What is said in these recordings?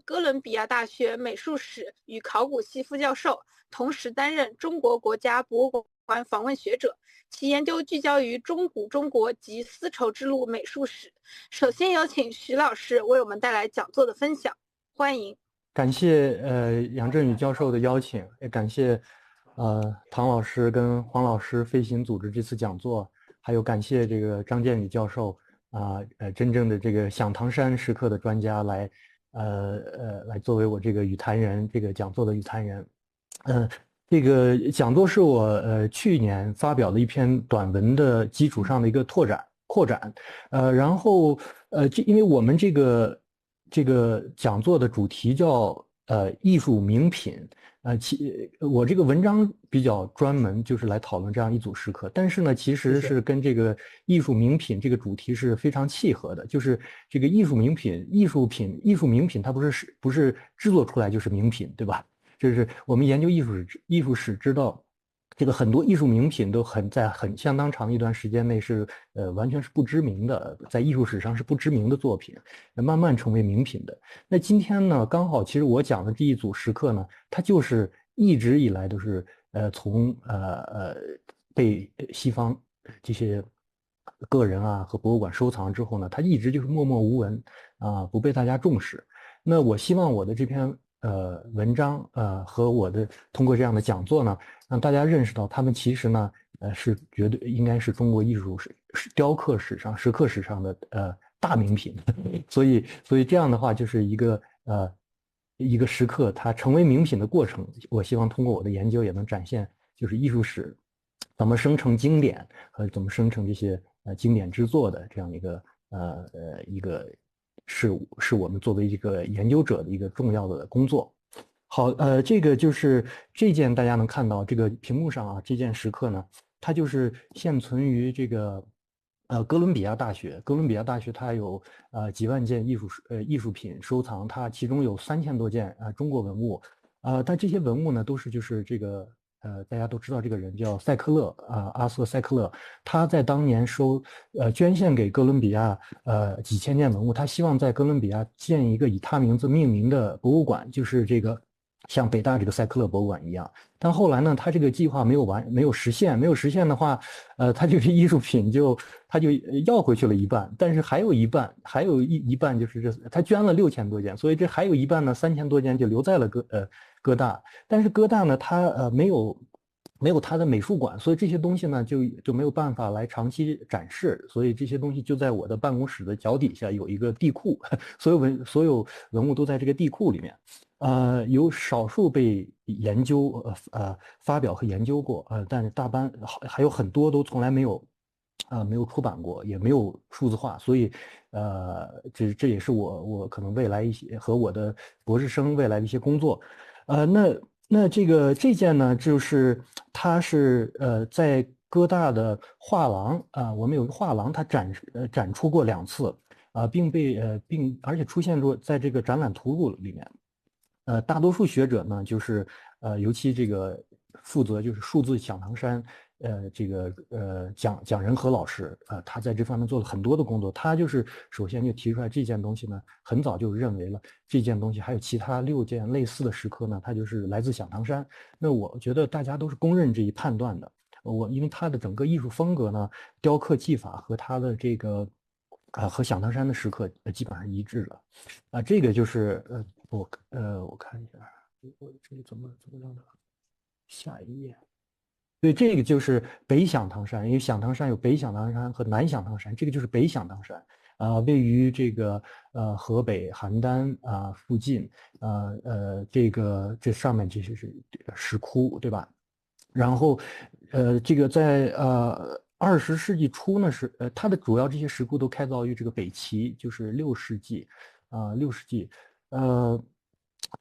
哥伦比亚大学美术史与考古系副教授，同时担任中国国家博物馆访问学者。其研究聚焦于中古中国及丝绸之路美术史。首先有请徐老师为我们带来讲座的分享，欢迎。感谢杨振宇教授的邀请，也感谢唐老师跟黄老师飞行组织这次讲座，还有感谢这个张建宇教授真正的这个响堂山时刻的专家来作为我这个语坛人这个讲座的语坛人。这个讲座是我去年发表的一篇短文的基础上的一个扩展，然后因为我们这个讲座的主题叫艺术名品，我这个文章比较专门，就是来讨论这样一组时刻，但是呢，其实是跟这个艺术名品这个主题是非常契合的，就是这个艺术名品、艺术名品，它不是制作出来就是名品，对吧？就是我们研究艺术史知道，这个很多艺术名品都在相当长一段时间内是完全是不知名的，在艺术史上是不知名的作品，慢慢成为名品的。那今天呢，刚好其实我讲的这一组时刻呢，它就是一直以来都是从被西方这些个人啊和博物馆收藏之后呢，它一直就是默默无闻不被大家重视。那我希望我的这篇文章和我的通过这样的讲座呢，让大家认识到他们其实呢是绝对应该是中国艺术雕刻史上石刻史上的大名品。所以这样的话就是一个时刻它成为名品的过程。我希望通过我的研究也能展现就是艺术史怎么生成经典和怎么生成这些经典之作的这样一个是我们作为一个研究者的一个重要的工作。好，这个就是这件大家能看到这个屏幕上啊，这件石刻呢，它就是现存于这个哥伦比亚大学。哥伦比亚大学它有几万件艺术品收藏，它其中有3000多件中国文物，但这些文物呢都是就是这个大家都知道这个人叫塞克勒阿瑟塞克勒，他在当年捐献给哥伦比亚几千件文物，他希望在哥伦比亚建一个以他名字命名的博物馆，就是这个像北大这个塞克勒博物馆一样。但后来呢，他这个计划没有实现，的话，他这个艺术品他就要回去了一半，但是还有一半就是他捐了6000多件，所以这还有一半呢3000多件就留在了哥大，但是哥大呢，它没有它的美术馆，所以这些东西呢就没有办法来长期展示，所以这些东西就在我的办公室的脚底下有一个地库，所有文物都在这个地库里面，有少数被研究发表和研究过但是大半还有很多都从来没有出版过，也没有数字化，所以这也是我可能未来一些和我的博士生未来的一些工作。那这件呢，就是它是在哥大的画廊我们有个画廊，它展出过2次并而且出现过在这个展览图录里面。大多数学者呢，就是尤其这个负责就是数字响堂山这个蒋仁和老师他在这方面做了很多的工作。他就是首先就提出来这件东西呢，很早就认为了这件东西还有其他6件类似的石刻呢，它就是来自响堂山。那我觉得大家都是公认这一判断的。因为他的整个艺术风格呢，雕刻技法和他的这个和响堂山的石刻基本上一致的这个就是我看一下，我这里怎么让它下一页？对，这个就是北响堂山，因为响堂山有北响堂山和南响堂山，这个就是北响堂山位于这个河北邯郸附近这上面这些是石窟，对吧？然后这个在20世纪初呢它的主要这些石窟都开凿于这个北齐，就是6世纪6世纪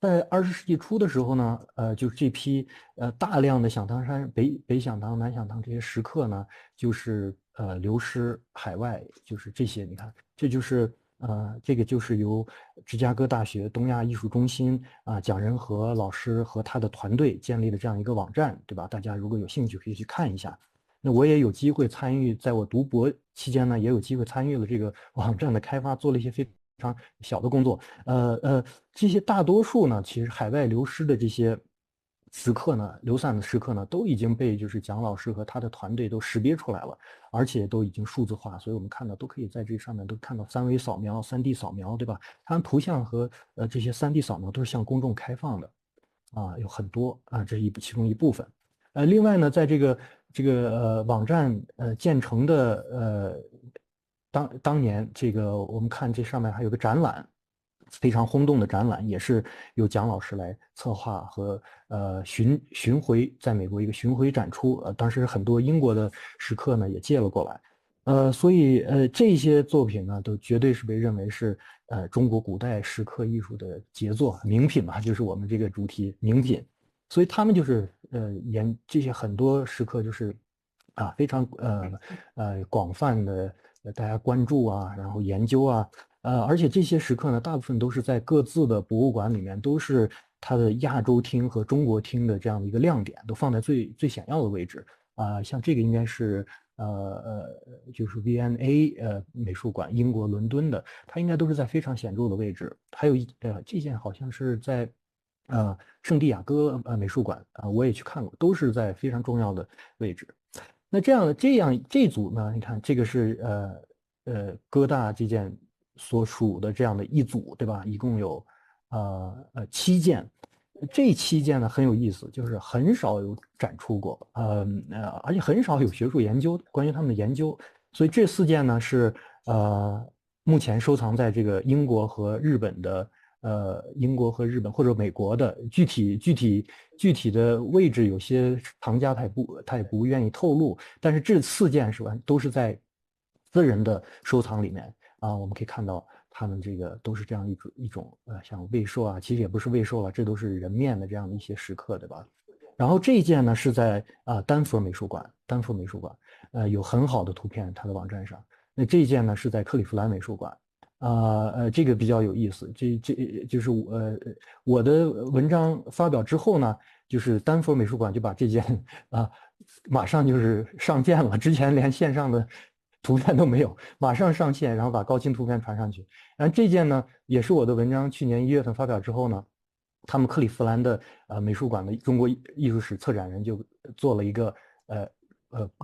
在20世纪初的时候呢，就是这批大量的响堂山北响堂、南响堂这些石刻呢，就是流失海外，就是这些。你看，这就是这个就是由芝加哥大学东亚艺术中心蒋仁和老师和他的团队建立的这样一个网站，对吧？大家如果有兴趣可以去看一下。那我也有机会参与，在我读博期间呢，也有机会参与了这个网站的开发，做了一些非常小的工作。这些大多数呢，其实海外流失的这些时刻呢，流散的时刻呢，都已经被就是蒋老师和他的团队都识别出来了，而且都已经数字化，所以我们看到都可以在这上面都看到3维扫描、3D 扫描，对吧？它们图像和这些3D 扫描都是向公众开放的，有很多这是其中一部分。另外呢，在这个网站建成的当年，这个我们看这上面还有个展览，非常轰动的展览，也是由蒋老师来策划和巡回，在美国一个巡回展出。当时很多英国的食客呢也借了过来。所以这些作品呢，都绝对是被认为是中国古代石刻艺术的杰作、名品嘛，就是我们这个主题名品。所以他们就是这些很多石刻就是非常广泛的大家关注啊，然后研究啊，而且这些石刻呢，大部分都是在各自的博物馆里面，都是它的亚洲厅和中国厅的这样的一个亮点，都放在最显要的位置像这个应该是就是 V&A 美术馆，英国伦敦的，它应该都是在非常显著的位置。还有这件好像是在圣地亚哥美术馆我也去看过，都是在非常重要的位置。那这组呢，你看这个是哥大这件所属的这样的一组，对吧？一共有7件。这7件呢很有意思，就是很少有展出过，而且很少有学术研究关于他们的研究，所以这4件呢是目前收藏在这个英国和日本或者美国的具体的位置，有些藏家他也不愿意透露，但是这4件都是在私人的收藏里面我们可以看到他们这个都是这样一种像未寿其实也不是未寿了，这都是人面的这样的一些石刻，对吧？然后这一件呢是在丹佛美术馆，有很好的图片，它的网站上。那这一件呢是在克利夫兰美术馆。这个比较有意思，这就是我的文章发表之后呢，就是丹佛美术馆就把这件马上就是上线了，之前连线上的图片都没有，马上上线，然后把高清图片传上去。然后这件呢，也是我的文章去年1月份发表之后呢，他们克利夫兰的美术馆的中国艺术史策展人就做了一个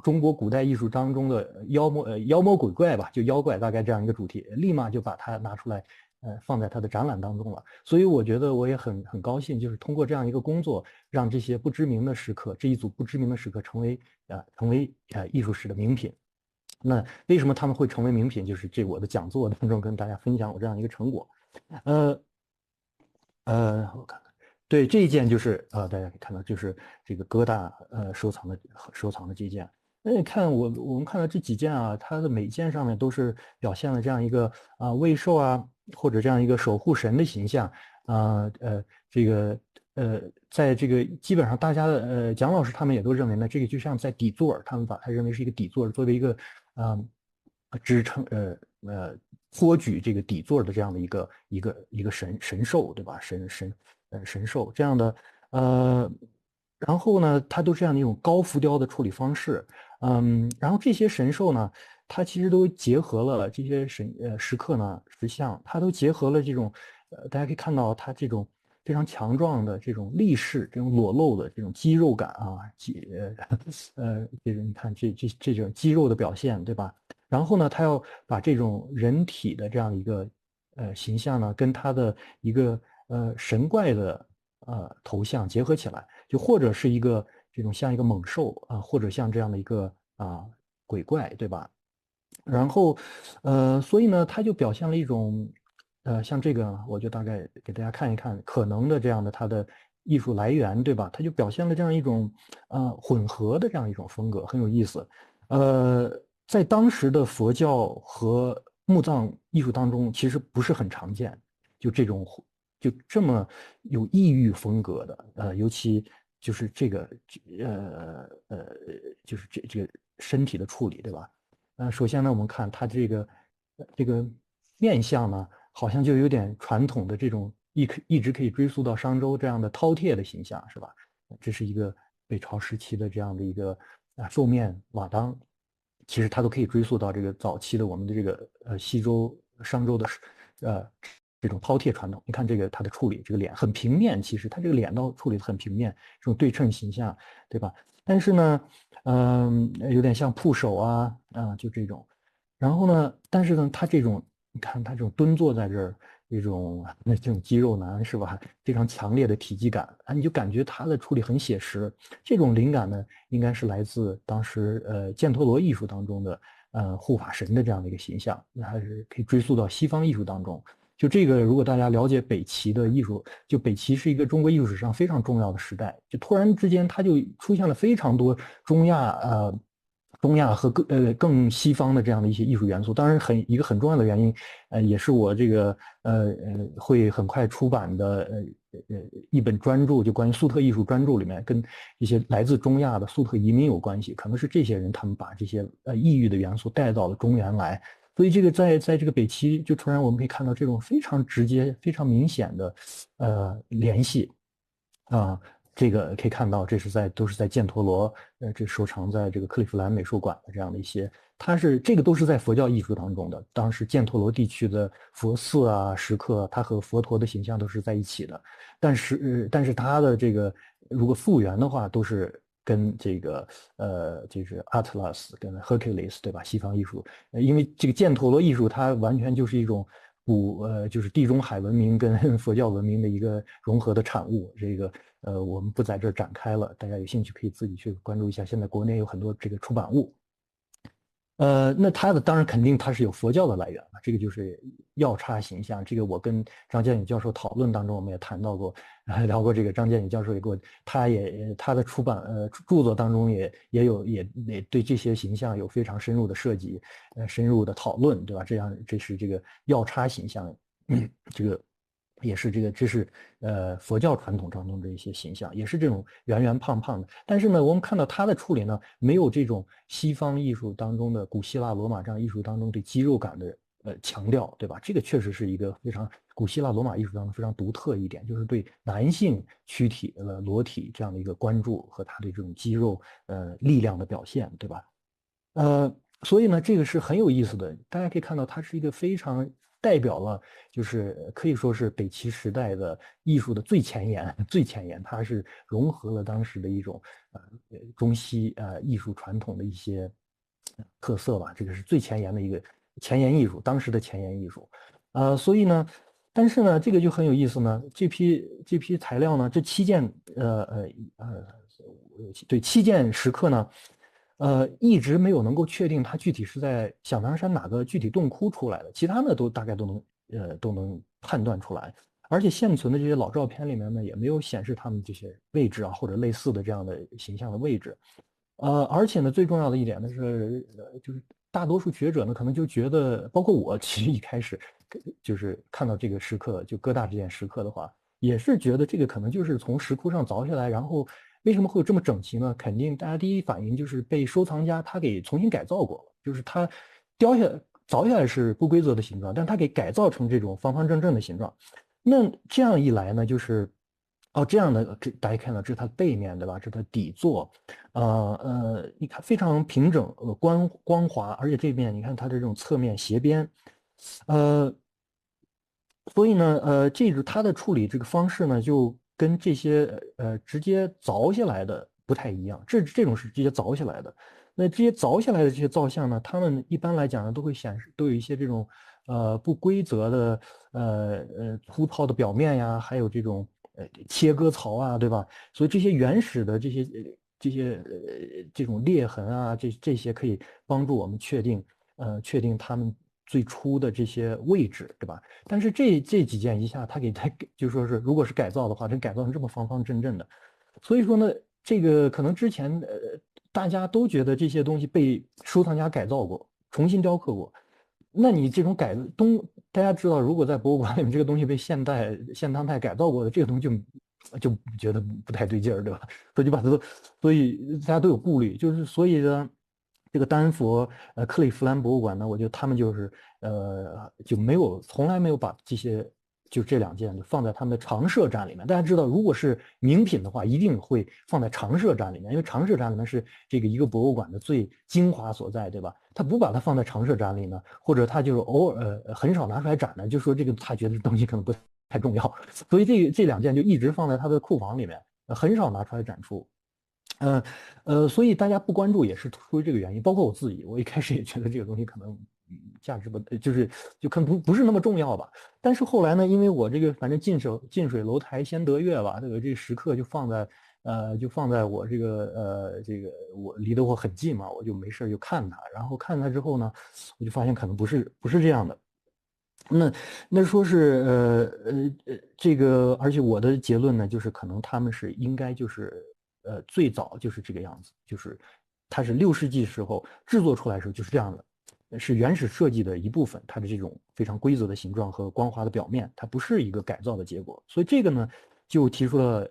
中国古代艺术当中的妖魔鬼怪吧，就妖怪大概这样一个主题，立马就把它拿出来放在他的展览当中了。所以我觉得我也很高兴，就是通过这样一个工作，让这些不知名的石刻，这一组不知名的石刻成为艺术史的名品。那为什么他们会成为名品？就是我的讲座当中跟大家分享我这样一个成果。我看看，对，这一件就是大家可以看到，就是这个哥大收藏的这件。那你看我们看到这几件它的每件上面都是表现了这样一个未寿或者这样一个守护神的形象这个在这个基本上大家的蒋老师他们也都认为呢，这个就像在底座，他们把它认为是一个底座，作为一个支撑托举这个底座的这样的一个神兽，对吧？神兽这样的然后呢，它都这样的一种高浮雕的处理方式，然后这些神兽呢，它其实都结合了这些石刻呢石像，它都结合了这种大家可以看到它这种非常强壮的这种力士，这种裸露的这种肌肉感这种你看这种肌肉的表现，对吧？然后呢，他要把这种人体的这样一个形象呢，跟他的一个神怪的头像结合起来，就或者是一个这种像一个猛兽或者像这样的一个鬼怪，对吧？然后所以呢，他就表现了一种像这个，我就大概给大家看一看可能的这样的它的艺术来源，对吧？它就表现了这样一种混合的这样一种风格，很有意思。在当时的佛教和墓葬艺术当中，其实不是很常见，就这么有异域风格的，尤其就是这个就是这个身体的处理，对吧？首先呢，我们看它这个面相呢，好像就有点传统的这种一直可以追溯到商周这样的饕餮的形象，是吧？这是一个北朝时期的这样的一个兽面瓦当，其实它都可以追溯到这个早期的我们的这个西周、商周的这种饕餮传统。你看这个它的处理，这个脸很平面，其实它这个脸倒处理的很平面，这种对称形象，对吧？但是呢，有点像铺手啊，就这种。然后呢，但是呢，他这种，你看他这种蹲坐在这儿，这种肌肉男是吧？非常强烈的体积感啊，你就感觉他的处理很写实。这种灵感呢，应该是来自当时犍陀罗艺术当中的护法神的这样的一个形象，那还是可以追溯到西方艺术当中。就这个，如果大家了解北齐的艺术，就北齐是一个中国艺术史上非常重要的时代，就突然之间它就出现了非常多中亚和更西方的这样的一些艺术元素。当然一个很重要的原因，也是我这个会很快出版的一本专著，就关于粟特艺术专著里面跟一些来自中亚的粟特移民有关系，可能是这些人他们把这些异域的元素带到了中原来。所以这个在这个北齐，就突然我们可以看到这种非常直接、非常明显的联系啊。这个可以看到，都是在犍陀罗这收藏在这个克利夫兰美术馆的这样的一些，这个都是在佛教艺术当中的。当时犍陀罗地区的佛寺啊、石刻，它和佛陀的形象都是在一起的。但是它的这个如果复原的话，都是跟这个就是 Atlas 跟 Hercules 对吧？西方艺术，因为这个犍陀罗艺术它完全就是一种就是地中海文明跟佛教文明的一个融合的产物。这个我们不在这儿展开了，大家有兴趣可以自己去关注一下。现在国内有很多这个出版物。那它当然肯定它是有佛教的来源了，这个就是药叉形象。这个我跟张建宇教授讨论当中，我们也谈到过，聊过这个。张建宇教授也给我，他的著作当中也对这些形象有非常深入的设计，深入的讨论，对吧？这是这个药叉形象，这个。也是这是佛教传统当中的一些形象，也是这种圆圆胖胖的。但是呢，我们看到他的处理呢，没有这种西方艺术当中的古希腊罗马这样艺术当中对肌肉感的强调，对吧？这个确实是一个非常古希腊罗马艺术当中非常独特一点，就是对男性躯体裸体这样的一个关注和他对这种肌肉力量的表现，对吧？所以呢，这个是很有意思的。大家可以看到，它是一个非常代表了，就是可以说是北齐时代的艺术的最前沿，最前沿。它是融合了当时的一种中西艺术传统的一些特色吧。这个是最前沿的一个前沿艺术，当时的前沿艺术。所以呢，但是呢，这个就很有意思呢。这批材料呢，这7件石刻呢。一直没有能够确定它具体是在响堂山哪个具体洞窟出来的，其他的大概都能判断出来。而且现存的这些老照片里面呢，也没有显示他们这些位置啊，或者类似的这样的形象的位置。而且呢，最重要的一点呢是，就是大多数学者呢可能就觉得，包括我，其实一开始就是看到这个石刻，就哥大这件石刻的话，也是觉得这个可能就是从石窟上凿下来，然后。为什么会有这么整齐呢？肯定大家第一反应就是被收藏家他给重新改造过了，就是他凿下来是不规则的形状，但他给改造成这种方方正正的形状。那这样一来呢，就是这样的，大家看到这是它背面对吧？这是它底座，你看非常平整，光滑，而且这面你看它的这种侧面斜边，所以呢，它的处理这个方式呢，就跟这些直接凿下来的不太一样。这种是直接凿下来的。那这些凿下来的这些造像呢，它们一般来讲呢，都有一些这种不规则的粗糙的表面呀，还有这种切割槽啊，对吧？所以这些原始的这种裂痕啊，这些可以帮助我们确定它们最初的这些位置，对吧？但是这几件一下，它就说是，如果是改造的话，这改造成这么方方正正的，所以说呢，这个可能之前大家都觉得这些东西被收藏家改造过，重新雕刻过。那你这种大家知道，如果在博物馆里面这个东西被现当代改造过的，这个东西就觉得不太对劲儿，对吧？所以大家都有顾虑，就是所以呢。这个丹佛克利夫兰博物馆呢，我觉得他们就是就从来没有把这些就这2件就放在他们的常设展里面。大家知道，如果是名品的话，一定会放在常设展里面，因为常设展里面是这个一个博物馆的最精华所在，对吧？他不把它放在常设展里呢，或者他就是偶尔很少拿出来展呢，就说这个他觉得这东西可能不太重要，所以这2件就一直放在他的库房里面，很少拿出来展出。所以大家不关注也是出于这个原因，包括我自己，我一开始也觉得这个东西可能价值不，就可能不是那么重要吧。但是后来呢，因为我这个反正近水楼台先得月吧，这个时刻就放在我这个我离得我很近嘛，我就没事就看它，然后看它之后呢，我就发现可能不是这样的。那说是这个，而且我的结论呢，就是可能他们是应该就是最早就是这个样子，就是它是6世纪时候制作出来的时候就是这样的，是原始设计的一部分，它的这种非常规则的形状和光滑的表面，它不是一个改造的结果。所以这个呢，就提出了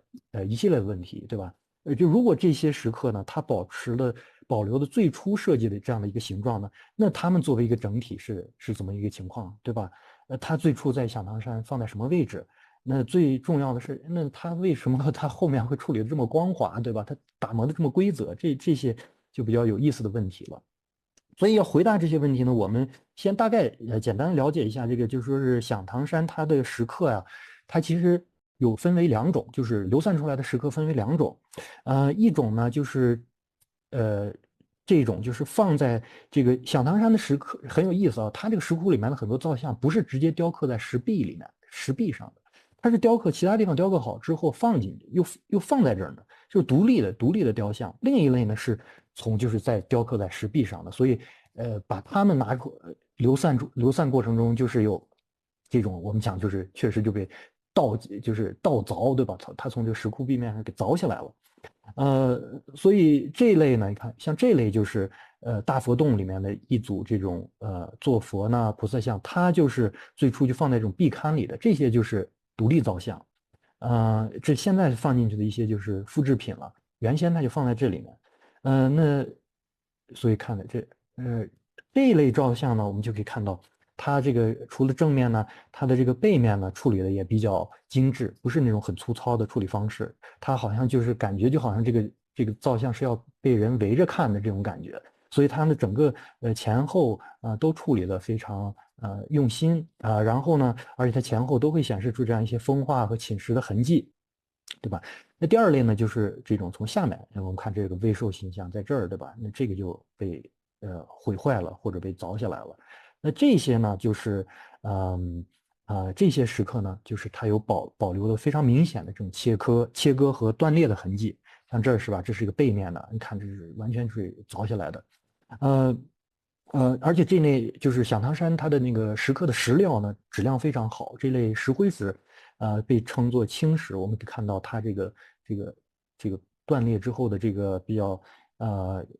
一系列的问题，对吧？就如果这些石刻呢，它保留的最初设计的这样的一个形状呢，那它们作为一个整体是怎么一个情况，对吧？它最初在响堂山放在什么位置？那最重要的是，那它为什么它后面会处理的这么光滑，对吧？它打磨的这么规则，这些就比较有意思的问题了。所以要回答这些问题呢，我们先大概简单了解一下这个，就说是响堂山它的石刻呀，它其实有分为2种，就是流散出来的石刻分为2种，一种呢就是这种就是放在这个响堂山的石刻很有意思啊，它这个石窟里面的很多造像不是直接雕刻在石壁里面，石壁上的，它是雕刻其他地方雕刻好之后放进去，又放在这儿呢，就是独立的雕像。另一类呢是就是在雕刻在石壁上的，所以把它们拿出流散过程中就是有这种我们讲就是确实就被盗凿，对吧？它从这个石窟壁面上给凿下来了。所以这类呢，你看像这类就是大佛洞里面的一组这种坐佛呢菩萨像，它就是最初就放在这种壁龛里的，这些就是独立造像。这现在放进去的一些就是复制品了，原先它就放在这里面。那所以看的这一类照相呢，我们就可以看到它这个除了正面呢，它的这个背面呢处理的也比较精致，不是那种很粗糙的处理方式。它好像就是感觉就好像这个造像是要被人围着看的这种感觉，所以它的整个前后都处理的非常用心啊，然后呢，而且它前后都会显示出这样一些风化和侵蚀的痕迹，对吧？那第2类呢，就是这种从下面，我们看这个微兽形象在这儿，对吧？那这个就被毁坏了或者被凿下来了。那这些呢，就是这些石刻呢，就是它有保留了非常明显的这种切割和断裂的痕迹。像这儿是吧？这是一个背面的，你看这是完全是凿下来的。而且这类就是响堂山它的那个石刻的石料呢，质量非常好，这类石灰石，被称作青石。我们可以看到它这个断裂之后的这个比较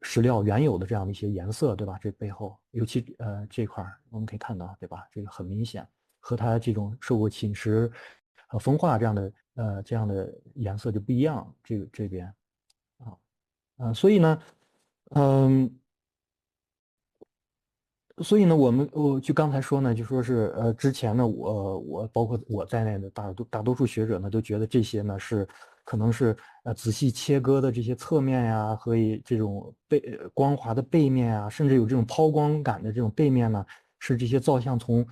石料原有的这样的一些颜色，对吧？这背后，尤其这块我们可以看到，对吧？这个很明显和它这种受过侵蚀和风化这样的颜色就不一样。这边所以呢，所以呢，我就刚才说呢，就说是之前呢，我包括我在内的大多数学者呢，都觉得这些呢是可能是仔细切割的这些侧面呀，和这种光滑的背面啊，甚至有这种抛光感的这种背面呢，是这些造像从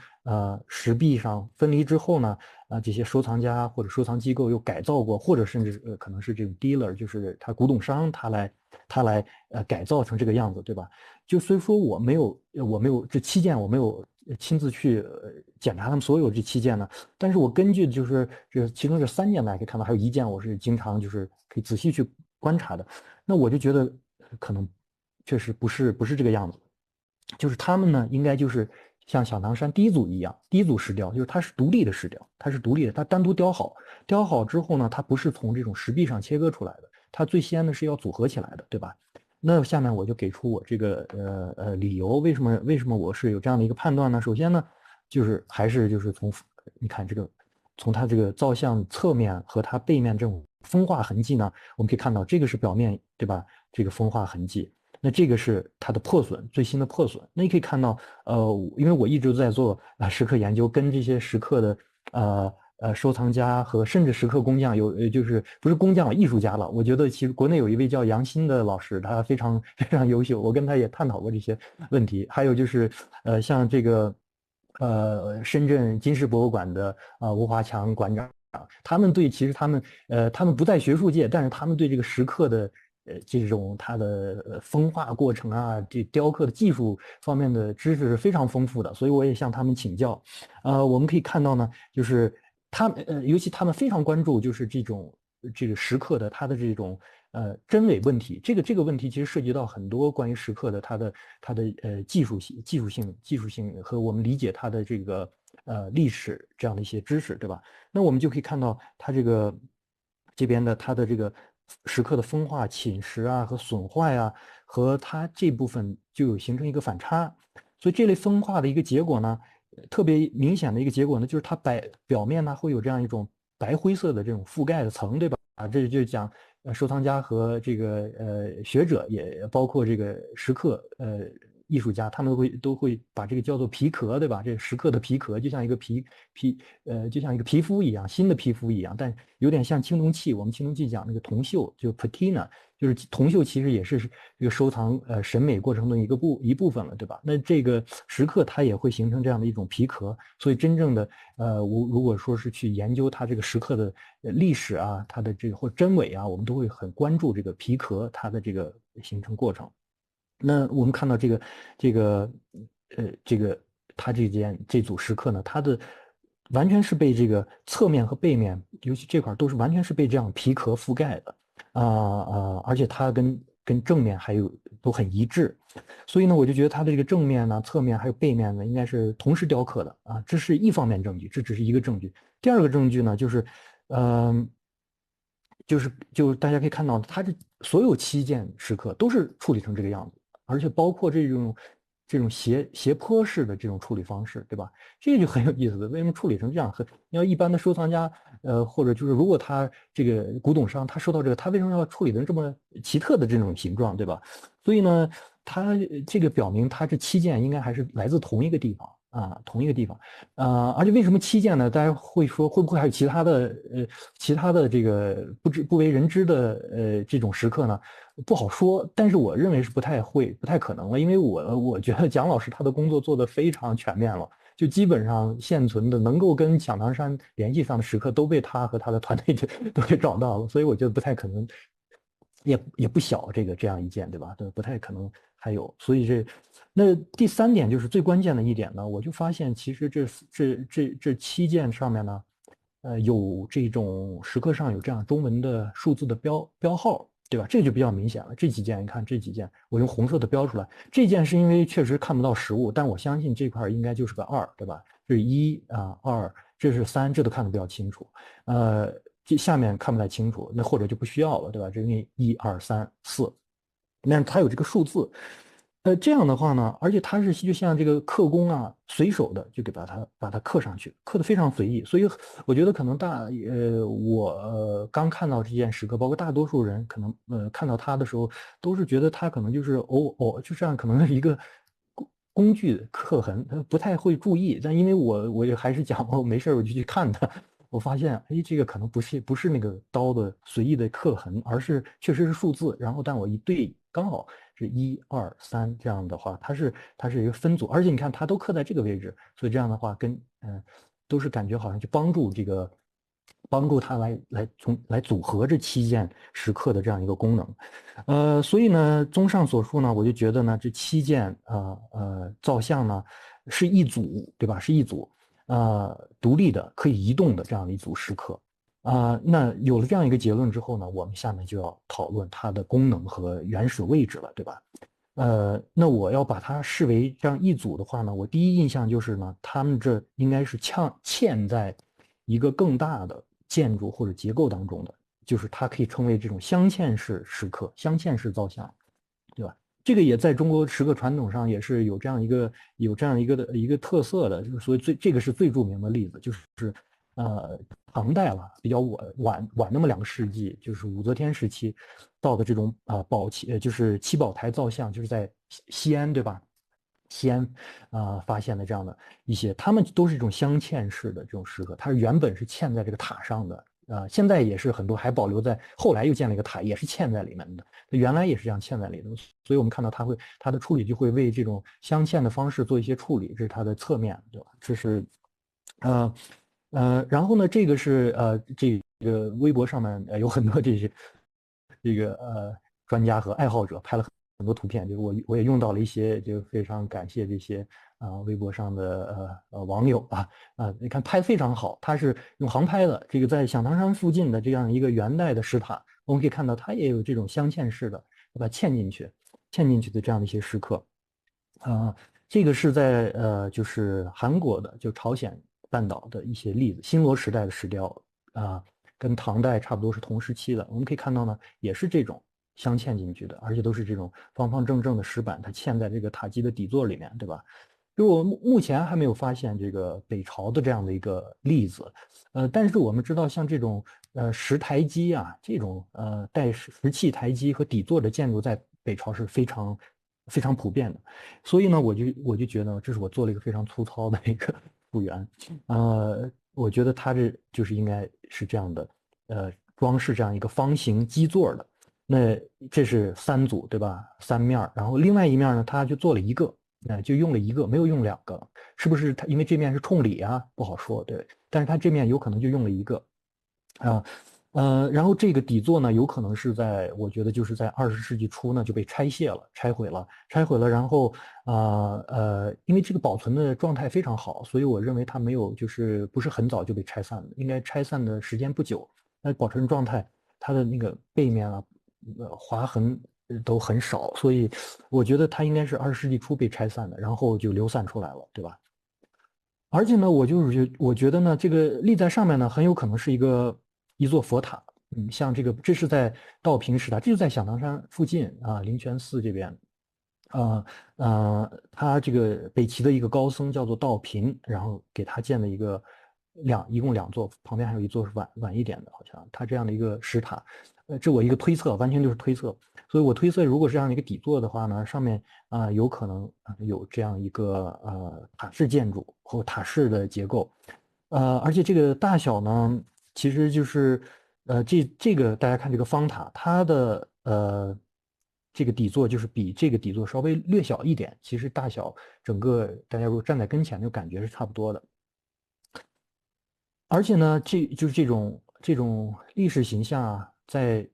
石壁上分离之后呢，这些收藏家或者收藏机构又改造过，或者甚至可能是这种 dealer，就是他古董商他来改造成这个样子，对吧？就所以说我没有这7件我没有亲自去检查他们所有这7件呢，但是我根据就是其中这3件大家可以看到，还有1件我是经常就是可以仔细去观察的，那我就觉得可能确实不是这个样子，就是他们呢应该就是像响堂山第1组一样，第1组石雕就是它是独立的石雕，它是独立的，它单独雕好之后呢，它不是从这种石壁上切割出来的，它最先呢是要组合起来的，对吧？那下面我就给出我这个理由，为什么我是有这样的一个判断呢？首先呢，就是还是就是从你看这个从它这个造像侧面和它背面这种风化痕迹呢，我们可以看到这个是表面对吧？这个风化痕迹，那这个是它的破损，最新的破损。那你可以看到因为我一直在做石刻研究，跟这些石刻的收藏家和甚至石刻工匠就是不是工匠了，艺术家了。我觉得其实国内有一位叫杨新的老师，他非常非常优秀，我跟他也探讨过这些问题。还有就是像这个深圳金石博物馆的吴华强馆长，他们其实他们不在学术界，但是他们对这个石刻的这种它的风化过程啊，这雕刻的技术方面的知识是非常丰富的，所以我也向他们请教。我们可以看到呢，就是他们尤其他们非常关注就是这个石刻的它的这种真伪问题。这个问题其实涉及到很多关于石刻的它的技术性和我们理解它的这个历史这样的一些知识，对吧？那我们就可以看到它这边的它的这个石刻的风化、侵蚀啊和损坏啊，和它这部分就有形成一个反差。所以这类风化的一个结果呢，特别明显的一个结果呢，就是它表面呢会有这样一种白灰色的这种覆盖的层，对吧？这就讲收藏家和这个学者，也包括这个石刻艺术家，他们都会把这个叫做皮壳，对吧？这石刻的皮壳就像一个就像一个皮肤一样，新的皮肤一样，但有点像青铜器。我们青铜器讲那个铜锈，就 patina， 就是铜锈其实也是这个收藏审美过程的一部分了，对吧？那这个石刻它也会形成这样的一种皮壳，所以真正的如果说是去研究它这个石刻的历史啊，它的这个或真伪啊，我们都会很关注这个皮壳它的这个形成过程。那我们看到它这组石刻呢，它的完全是被这个侧面和背面，尤其这块都是完全是被这样皮壳覆盖的而且它跟正面还有都很一致，所以呢，我就觉得它的这个正面呢、侧面还有背面呢，应该是同时雕刻的啊，这是一方面证据，这只是一个证据。第二个证据呢，就是大家可以看到，它这所有7件石刻都是处理成这个样子。而且包括这种斜坡式的这种处理方式，对吧？这个就很有意思的。为什么处理成这样？你要一般的收藏家，或者就是如果他这个古董商他收到这个，他为什么要处理成这么奇特的这种形状，对吧？所以呢，他这个表明他这7件应该还是来自同一个地方啊，同一个地方。而且为什么7件呢？大家会说会不会还有其他的这个不为人知的这种石刻呢？不好说，但是我认为是不太可能了，因为我觉得蒋老师他的工作做得非常全面了，就基本上现存的能够跟响堂山联系上的石刻都被他和他的团队都给找到了，所以我觉得不太可能，也不小这样一件，对吧？对，不太可能还有，所以那第3点就是最关键的一点呢，我就发现其实这7件上面呢，有这种石刻上有这样中文的数字的标号。对吧？这就比较明显了。这几件，你看这几件，我用红色的标出来。这件是因为确实看不到实物，但我相信这块应该就是个2，对吧？这是1啊，2，这是3，这都看得比较清楚。这下面看不太清楚，那或者就不需要了，对吧？这因为1、2、3、4，那它有这个数字。这样的话呢，而且它是就像这个刻工啊，随手的就给把它刻上去，刻得非常随意。所以我觉得可能我刚看到这件石刻，包括大多数人可能看到它的时候，都是觉得它可能就是就这样，可能是一个工具刻痕，不太会注意。但因为我也还是讲我没事我就去看它，我发现哎，这个可能不是那个刀的随意的刻痕，而是确实是数字。然后但我一对刚好。是1、2、3这样的话，它是一个分组，而且你看它都刻在这个位置，所以这样的话都是感觉好像去帮助它来组合这7件石刻的这样一个功能。所以呢，综上所述呢，我就觉得呢，这7件造像呢是一组，对吧？是一组独立的可以移动的这样的一组石刻。那有了这样一个结论之后呢，我们下面就要讨论它的功能和原始位置了，对吧？那我要把它视为这样一组的话呢，我第一印象就是呢，他们这应该是嵌在一个更大的建筑或者结构当中的，就是它可以称为这种镶嵌式石刻、镶嵌式造像，对吧？这个也在中国石刻传统上也是有这样一个特色的，就是所以这个是最著名的例子，就是唐代了，比较晚那么2个世纪，就是武则天时期造的这种就是七宝台造像，就是在西安，对吧？西安发现的这样的一些，他们都是这种镶嵌式的这种石刻，它原本是嵌在这个塔上的。现在也是很多还保留在，后来又建了一个塔，也是嵌在里面的。原来也是这样嵌在里面，所以我们看到它的处理就会为这种镶嵌的方式做一些处理，这是它的侧面，对吧？这是，然后呢，这个是这个微博上面有很多这个专家和爱好者拍了很多图片，就是我也用到了一些，就非常感谢这些微博上的网友你看拍得非常好，它是用航拍的，这个在响堂山附近的这样一个元代的石塔，我们可以看到它也有这种镶嵌式的，把它嵌进去的这样的一些石刻，这个是在就是韩国的，就朝鲜半岛的一些例子，新罗时代的石雕跟唐代差不多是同时期的，我们可以看到呢，也是这种镶嵌进去的，而且都是这种方方正正的石板，它嵌在这个塔基的底座里面，对吧？就是我目前还没有发现这个北朝的这样的一个例子，但是我们知道像这种石台基啊，这种带石砌台基和底座的建筑在北朝是非常普遍的，所以呢，我就觉得这是我做了一个非常粗糙的一个复原，我觉得它这就是应该是这样的，装饰这样一个方形基座的，那这是3组对吧？3面，然后另外一面呢，它就做了一个，就用了一个，没有用2个，是不是它因为这面是冲里啊，不好说，对，但是它这面有可能就用了一个，然后这个底座呢，有可能是我觉得就是在20世纪初呢就被拆毁了，然后因为这个保存的状态非常好，所以我认为它没有就是不是很早就被拆散的，应该拆散的时间不久，那保存状态它的那个背面划痕都很少，所以我觉得它应该是20世纪初被拆散的，然后就流散出来了，对吧？而且呢，我觉得呢，这个立在上面呢，很有可能是一座佛塔。像这是在道平石塔，这就在响堂山附近灵泉寺这边。他这个北齐的一个高僧叫做道平，然后给他建了一共2座，旁边还有一座是晚一点的，好像他这样的一个石塔。这我一个推测，完全就是推测。所以我推测，如果是这样的一个底座的话呢，上面有可能有这样一个塔式建筑或塔式的结构，而且这个大小呢，其实就是这个大家看这个方塔，它的这个底座就是比这个底座稍微略小一点，其实大小整个大家如果站在跟前就感觉是差不多的。而且呢，就是这种历史形象在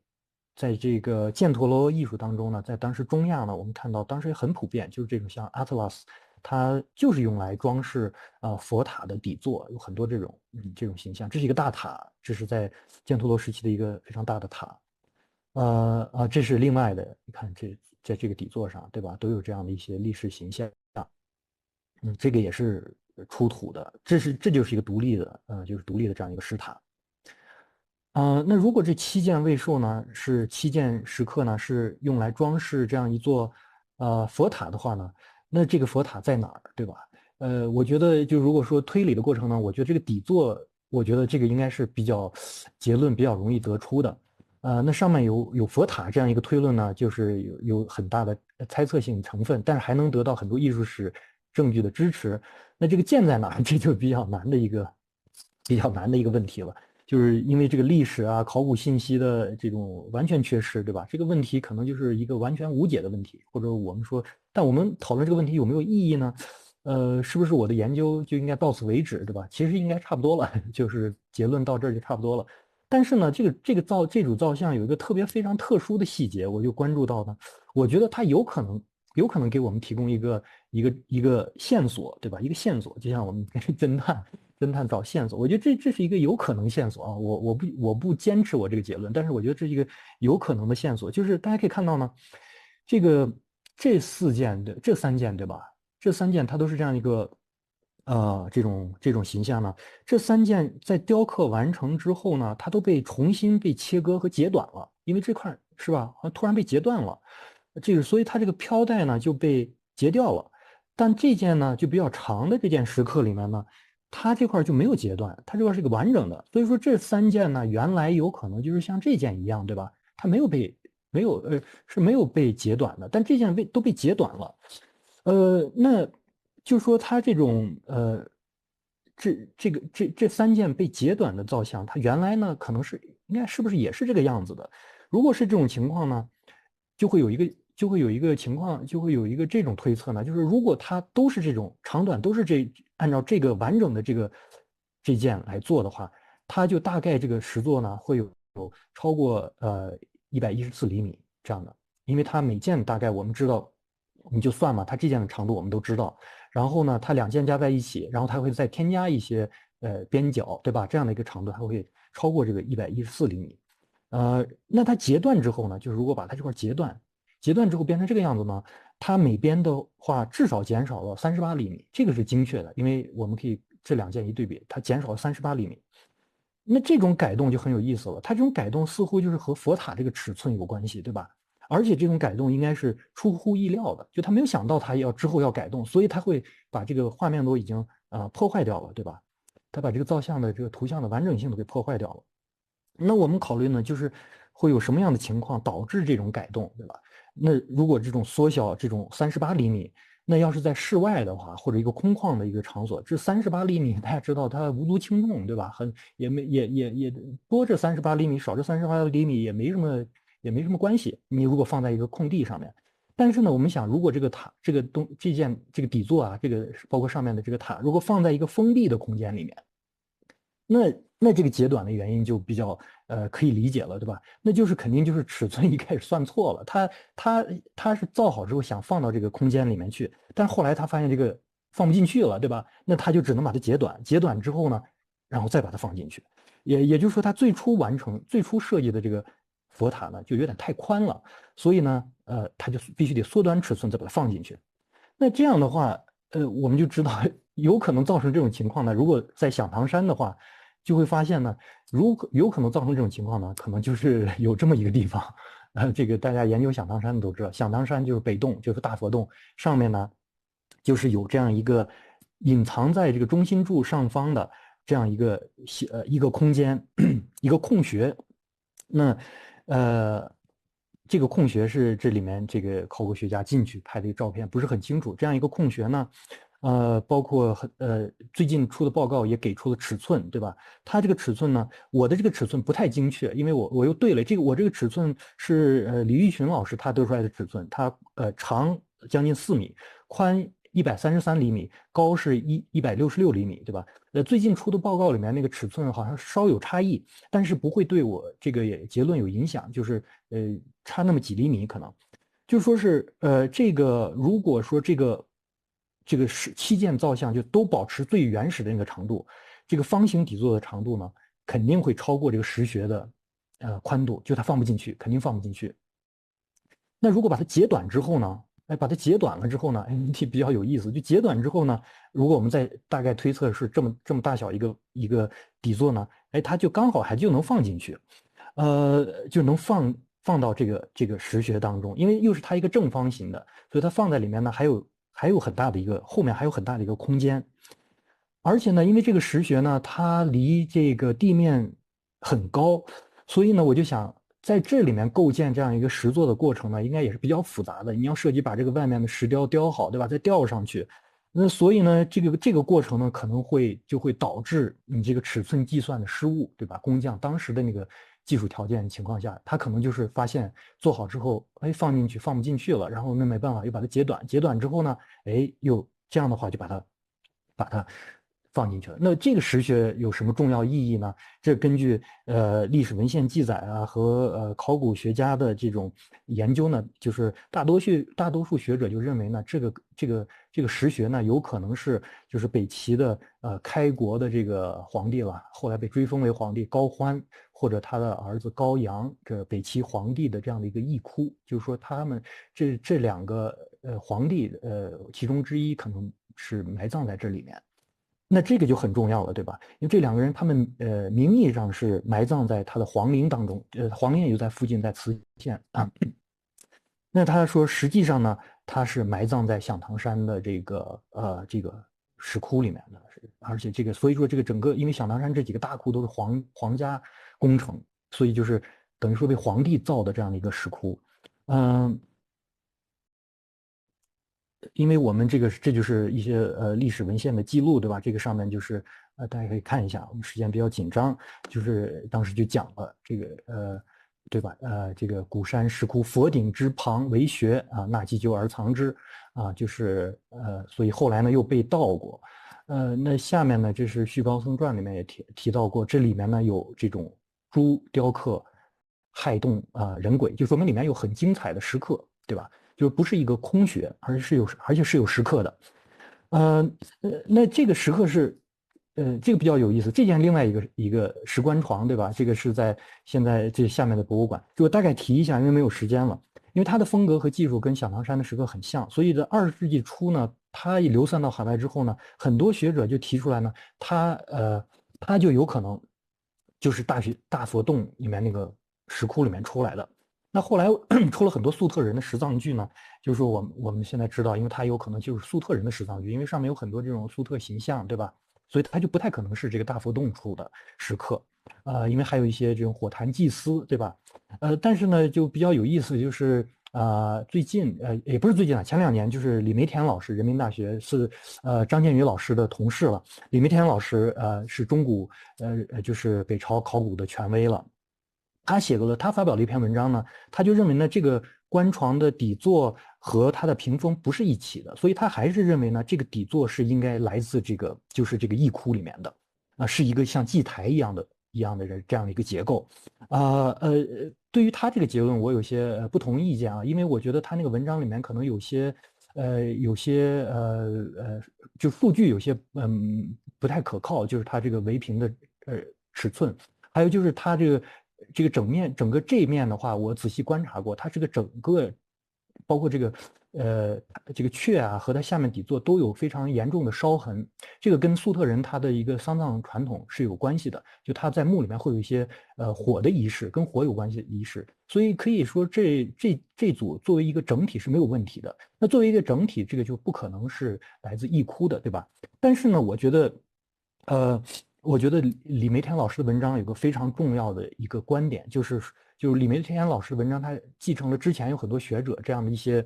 这个犍陀罗艺术当中呢，在当时中亚呢，我们看到当时也很普遍，就是这种像阿特拉斯，它就是用来装饰佛塔的底座，有很多这种形象。这是一个大塔，这是在犍陀罗时期的一个非常大的塔。这是另外的，你看在这个底座上，对吧？都有这样的一些历史形象。这个也是出土的，这就是一个独立的，就是独立的这样一个石塔。那如果这7件位兽呢，是7件石刻呢，是用来装饰这样一座佛塔的话呢，那这个佛塔在哪儿，对吧？我觉得就如果说推理的过程呢，我觉得这个底座，我觉得这个应该是结论比较容易得出的。那上面有佛塔这样一个推论呢，就是有很大的猜测性成分，但是还能得到很多艺术史证据的支持。那这个剑在哪儿，这就比较难的一个问题了。就是因为这个历史考古信息的这种完全缺失，对吧？这个问题可能就是一个完全无解的问题，或者我们说，但我们讨论这个问题有没有意义呢？是不是我的研究就应该到此为止，对吧？其实应该差不多了，就是结论到这儿就差不多了。但是呢，这组造像有一个非常特殊的细节，我就关注到呢，我觉得它有可能给我们提供一个线索，对吧？一个线索，就像我们侦探找线索，我觉得这是一个有可能线索啊。我不坚持我这个结论，但是我觉得这是一个有可能的线索，就是大家可以看到呢，这3件对吧？这3件它都是这样一个这种形象呢。这3件在雕刻完成之后呢，它都重新被切割和截短了，因为这块是吧，突然被截断了，所以它这个飘带呢就被截掉了。但这件呢就比较长的这件石刻里面呢，它这块就没有截断，它这块是个完整的。所以说这3件呢，原来有可能就是像这件一样，对吧？它没有被截短的，但这件都被截短了。那就说它这种这三件被截短的造像，它原来呢可能是应该是不是也是这个样子的？如果是这种情况呢，就会有一个情况，就会有一个这种推测呢，就是如果它都是这种长短都是按照这个完整的这件来做的话，它就大概这个实作呢会有超过114厘米这样的，因为它每件大概我们知道，你就算嘛，它这件的长度我们都知道。然后呢，它两件加在一起，然后它会再添加一些边角，对吧？这样的一个长度，它会超过这个114厘米。那它截断之后呢，就是如果把它这块截断，截断之后变成这个样子呢，它每边的话至少减少了38厘米，这个是精确的，因为我们可以这两件一对比，它减少了38厘米。那这种改动就很有意思了，它这种改动似乎就是和佛塔这个尺寸有关系，对吧？而且这种改动应该是出乎意料的，就他没有想到他之后要改动，所以他会把这个画面都已经破坏掉了，对吧？他把这个造像的这个图像的完整性都给破坏掉了。那我们考虑呢，就是会有什么样的情况导致这种改动，对吧？那如果这种缩小这种38厘米，那要是在室外的话，或者一个空旷的一个场所，这38厘米大家知道它无足轻重，对吧？也多这38厘米，少这38厘米也没什么关系。你如果放在一个空地上面，但是呢，我们想，如果这个塔这个底座啊，这个包括上面的这个塔，如果放在一个封闭的空间里面，那这个截短的原因就比较可以理解了，对吧？那就是肯定就是尺寸一开始算错了，他是造好之后想放到这个空间里面去，但是后来他发现这个放不进去了，对吧？那他就只能把它截短，截短之后呢，然后再把它放进去。也就是说，他最初设计的这个佛塔呢，就有点太宽了，所以呢，他就必须得缩短尺寸再把它放进去。那这样的话，我们就知道有可能造成这种情况呢。如果在响堂山的话，就会发现呢，有可能造成这种情况呢，可能就是有这么一个地方，这个大家研究响堂山的都知道，响堂山就是北洞，就是大佛洞上面呢，就是有这样一个隐藏在这个中心柱上方的这样一个空间，一个空穴。那这个空穴是这里面这个考古学家进去拍的一个照片，不是很清楚。这样一个空穴呢，包括最近出的报告也给出了尺寸，对吧？它这个尺寸呢，我的这个尺寸不太精确，因为我又对了，我这个尺寸是李玉群老师他得出来的尺寸，它长将近4米，宽133厘米，高是166厘米，对吧？最近出的报告里面那个尺寸好像稍有差异，但是不会对我这个结论有影响，就是差那么几厘米可能。就说是这个如果说这个是7件造像就都保持最原始的那个长度，这个方形底座的长度呢肯定会超过这个石穴的宽度，就它放不进去，肯定放不进去。那如果把它截短之后呢？把它截短了之后呢？比较有意思。就截短之后呢，如果我们再大概推测是这么大小一个底座呢，它就刚好就能放进去，就能放到这个石穴当中，因为又是它一个正方形的，所以它放在里面呢，还有很大的后面还有很大的一个空间，而且呢，因为这个石穴呢，它离这个地面很高，所以呢，我就想在这里面构建这样一个石座的过程呢，应该也是比较复杂的。你要涉及把这个外面的石雕雕好，对吧？再吊上去，那所以呢，这个过程呢，可能就会导致你这个尺寸计算的失误，对吧？工匠当时的那个技术条件情况下，他可能就是发现做好之后，放进去放不进去了，然后那没办法又把它截短，截短之后呢，又这样的话就把它放进去了。那这个石穴有什么重要意义呢？这根据历史文献记载啊和考古学家的这种研究呢，就是大多数学者就认为呢，这个石穴呢，有可能是就是北齐的开国的这个皇帝了，后来被追封为皇帝高欢或者他的儿子高阳，这北齐皇帝的这样的一个义窟，就是说他们这两个皇帝其中之一可能是埋葬在这里面。那这个就很重要了，对吧？因为这两个人他们名义上是埋葬在他的皇陵当中，皇陵也就在附近，在磁县啊。那他说实际上呢，他是埋葬在响堂山的这个石窟里面的，而且所以说这个整个因为响堂山这几个大窟都是皇家工程，所以就是等于说为皇帝造的这样的一个石窟，嗯。因为我们这就是一些历史文献的记录，对吧？这个上面就是大家可以看一下，我们时间比较紧张，就是当时就讲了这个对吧？这个古山石窟佛顶之旁为穴啊，纳既鸠而藏之啊，就是所以后来呢又被盗过。那下面呢，这是《续高僧传》里面也提到过，这里面呢有这种猪雕刻亥动人鬼，就说明里面有很精彩的石刻，对吧？就不是一个空穴，而且是有石刻的。那这个石刻是，这个比较有意思。这件另外一个石棺床，对吧？这个是在现在这下面的博物馆。就我大概提一下，因为没有时间了。因为它的风格和技术跟小唐山的石刻很像，所以在20世纪初呢，它一流散到海外之后呢，很多学者就提出来呢，它就有可能就是大佛洞里面那个石窟里面出来的。那后来出了很多粟特人的石藏具呢，就是说我们现在知道，因为它有可能就是粟特人的石藏具，因为上面有很多这种粟特形象，对吧？所以它就不太可能是这个大佛洞出的石刻，因为还有一些这种火坛祭司，对吧？但是呢，就比较有意思，就是最近也不是最近啊，前2年就是李梅田老师，人民大学是张建宇老师的同事了。李梅田老师是中古就是北朝考古的权威了。他发表了一篇文章呢，他就认为呢，这个棺床的底座和它的屏风不是一起的，所以他还是认为呢，这个底座是应该来自就是这个缨窟里面的，是一个像祭台一样的这样的一个结构。对于他这个结论，我有些不同意见啊，因为我觉得他那个文章里面可能有些就数据有些不太可靠，就是他这个围屏的尺寸，还有就是他这个整个这一面的话，我仔细观察过，它这个整个包括这个阙啊和它下面底座都有非常严重的烧痕，这个跟粟特人他的一个丧葬传统是有关系的，就他在墓里面会有一些火的仪式，跟火有关系的仪式，所以可以说这组作为一个整体是没有问题的。那作为一个整体，这个就不可能是来自缨窟的，对吧？但是呢，我觉得李梅田老师的文章有个非常重要的一个观点，就是李梅田老师的文章，他继承了之前有很多学者这样的一些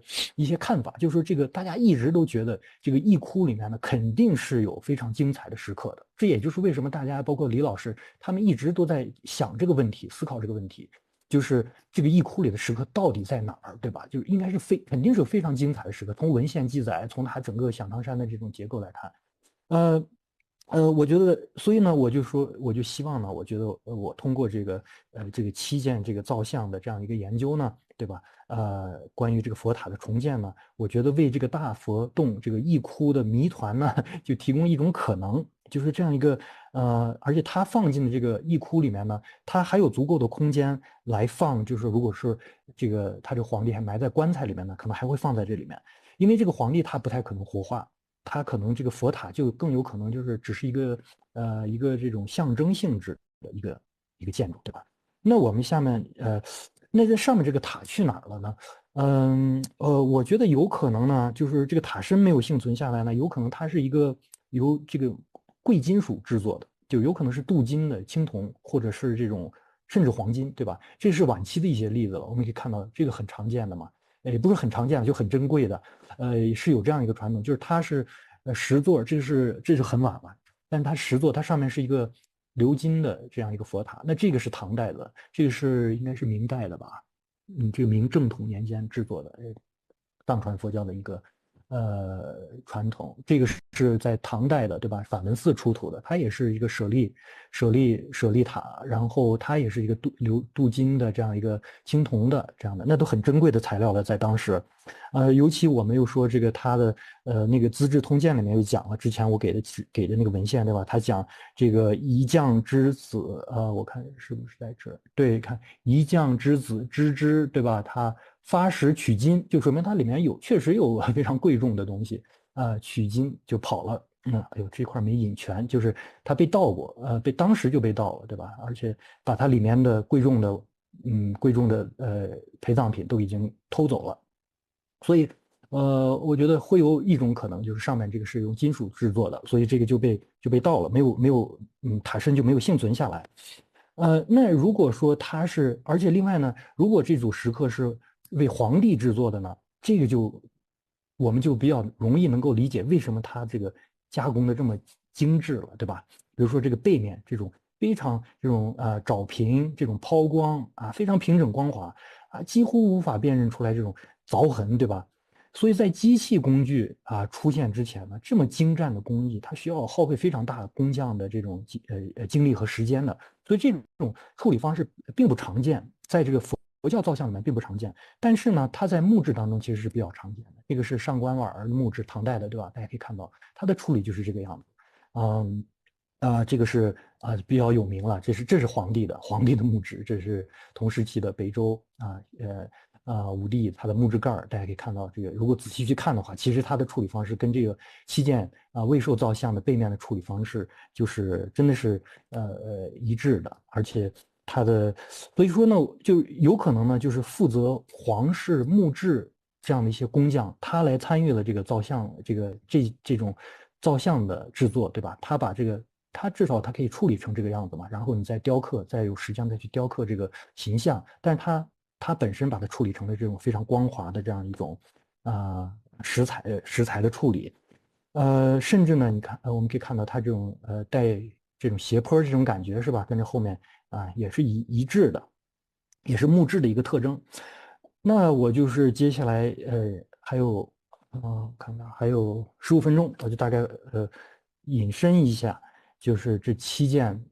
看法，就是说这个大家一直都觉得这个缨窟里面呢肯定是有非常精彩的石刻的，这也就是为什么大家包括李老师他们一直都在想这个问题，思考这个问题，就是这个缨窟里的石刻到底在哪儿，对吧？就应该是肯定是有非常精彩的石刻，从文献记载，从它整个响堂山的这种结构来看，呃。我觉得，所以呢，我就希望呢，我觉得，我通过这个期建这个造像的这样一个研究呢，对吧？关于这个佛塔的重建呢，我觉得为这个大佛洞这个缨窟的谜团呢，就提供一种可能，就是这样一个而且它放进的这个缨窟里面呢，它还有足够的空间来放，就是如果是他这个皇帝还埋在棺材里面呢，可能还会放在这里面，因为这个皇帝他不太可能活化。它可能这个佛塔就更有可能就是只是一个这种象征性质的一个建筑，对吧？那我们下面那这上面这个塔去哪儿了呢？我觉得有可能呢，就是这个塔身没有幸存下来呢，有可能它是一个由这个贵金属制作的，就有可能是镀金的青铜，或者是这种甚至黄金，对吧？这是晚期的一些例子了，我们可以看到这个很常见的嘛。也不是很常见，就很珍贵的，是有这样一个传统，就是它是石座，这是很晚了，但是它石座，它上面是一个鎏金的这样一个佛塔，那这个是唐代的，这个应该是明代的吧？这个明正统年间制作的，藏传佛教的一个传统，这个是在唐代的，对吧？法门寺出土的，它也是一个舍利塔，然后它也是一个镀金的这样一个青铜的这样的，那都很珍贵的材料了，在当时，尤其我们又说这个它的那个《资治通鉴》里面又讲了，之前我给的那个文献，对吧？他讲这个夷将之子，我看是不是在这儿？对，看夷将之子知之，对吧？他发石取金，就说明它里面确实有非常贵重的东西，取金就跑了。哎呦，这块没引全，就是它被盗过，当时就被盗了，对吧？而且把它里面的贵重的陪葬品都已经偷走了，所以我觉得会有一种可能，就是上面这个是用金属制作的，所以这个就被盗了，没有塔身就没有幸存下来。那如果说它是，而且另外呢，如果这组石刻是为皇帝制作的呢，这个就我们就比较容易能够理解为什么它这个加工的这么精致了，对吧？比如说这个背面这种非常这种沼平这种抛光啊，非常平整光滑啊，几乎无法辨认出来这种凿痕，对吧？所以在机器工具出现之前呢，这么精湛的工艺，它需要耗费非常大的工匠的这种精力和时间的，所以这种处理方式并不常见，在这个佛教造像里面并不常见。但是呢，它在木质当中其实是比较常见的。这个是上官婉儿的木质，唐代的，对吧？大家可以看到它的处理就是这个样子。这个是比较有名了，这是皇帝的木质，这是同时期的北周武帝他的木质盖儿，大家可以看到这个，如果仔细去看的话，其实它的处理方式跟这个七件未受造像的背面的处理方式就是真的是一致的，而且它的所以说呢，就有可能呢，就是负责皇室木质这样的一些工匠，他来参与了这个造像这种造像的制作，对吧？他把这个他至少他可以处理成这个样子嘛，然后你再雕刻，再有时间再去雕刻这个形象，但是它本身把它处理成了这种非常光滑的这样一种石材的处理，甚至呢，你看我们可以看到它这种带这种斜坡这种感觉是吧？跟这后面也是一致的，也是木质的一个特征。那我就是接下来还有看看还有15分钟，我就大概引申一下，就是这7件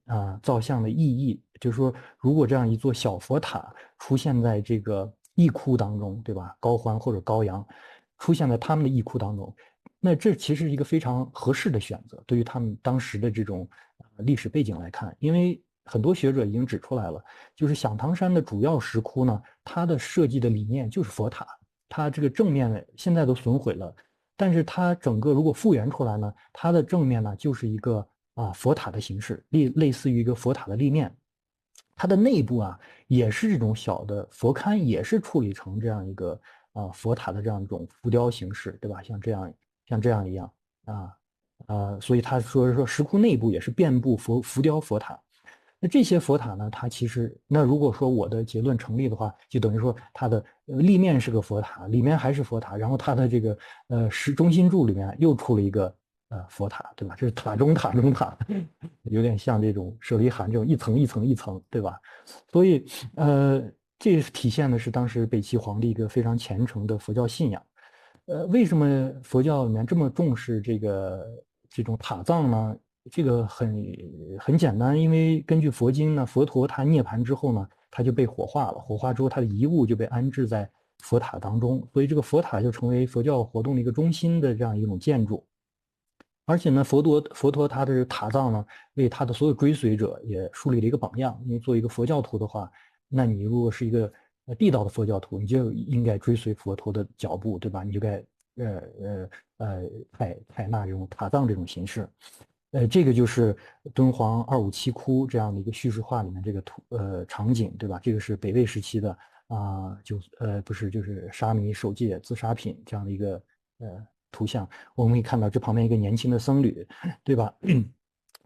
造像的意义。就是说，如果这样一座小佛塔出现在这个义窟当中，对吧？高欢或者高阳出现在他们的义窟当中，那这其实是一个非常合适的选择，对于他们当时的这种历史背景来看，因为很多学者已经指出来了，就是响堂山的主要石窟呢，它的设计的理念就是佛塔，它这个正面现在都损毁了，但是它整个如果复原出来呢，它的正面呢就是一个佛塔的形式，类似于一个佛塔的立面。它的内部也是这种小的佛龛，也是处理成这样一个佛塔的这样一种浮雕形式，对吧？像这样一样所以他说石窟内部也是遍布浮雕佛塔。那这些佛塔呢，它其实那如果说我的结论成立的话，就等于说它的立面是个佛塔，里面还是佛塔，然后它的这个中心柱里面又出了一个佛塔，对吧？这是塔中塔中塔，有点像这种舍利函这种一层一层一层，对吧？所以这体现的是当时北齐皇帝一个非常虔诚的佛教信仰。为什么佛教里面这么重视这种塔葬呢？这个很简单，因为根据佛经呢，佛陀他涅槃之后呢，他就被火化了，火化之后他的遗物就被安置在佛塔当中，所以这个佛塔就成为佛教活动的一个中心的这样一种建筑。而且呢，佛陀他的塔葬呢，为他的所有追随者也树立了一个榜样。因为作为一个佛教徒的话，那你如果是一个地道的佛教徒，你就应该追随佛陀的脚步，对吧？你就该采纳这种塔葬这种形式。这个就是敦煌257窟这样的一个叙事画里面这个场景，对吧？这个是北魏时期的就是沙弥守戒自杀品这样的一个图像。我们可以看到这旁边一个年轻的僧侣，对吧？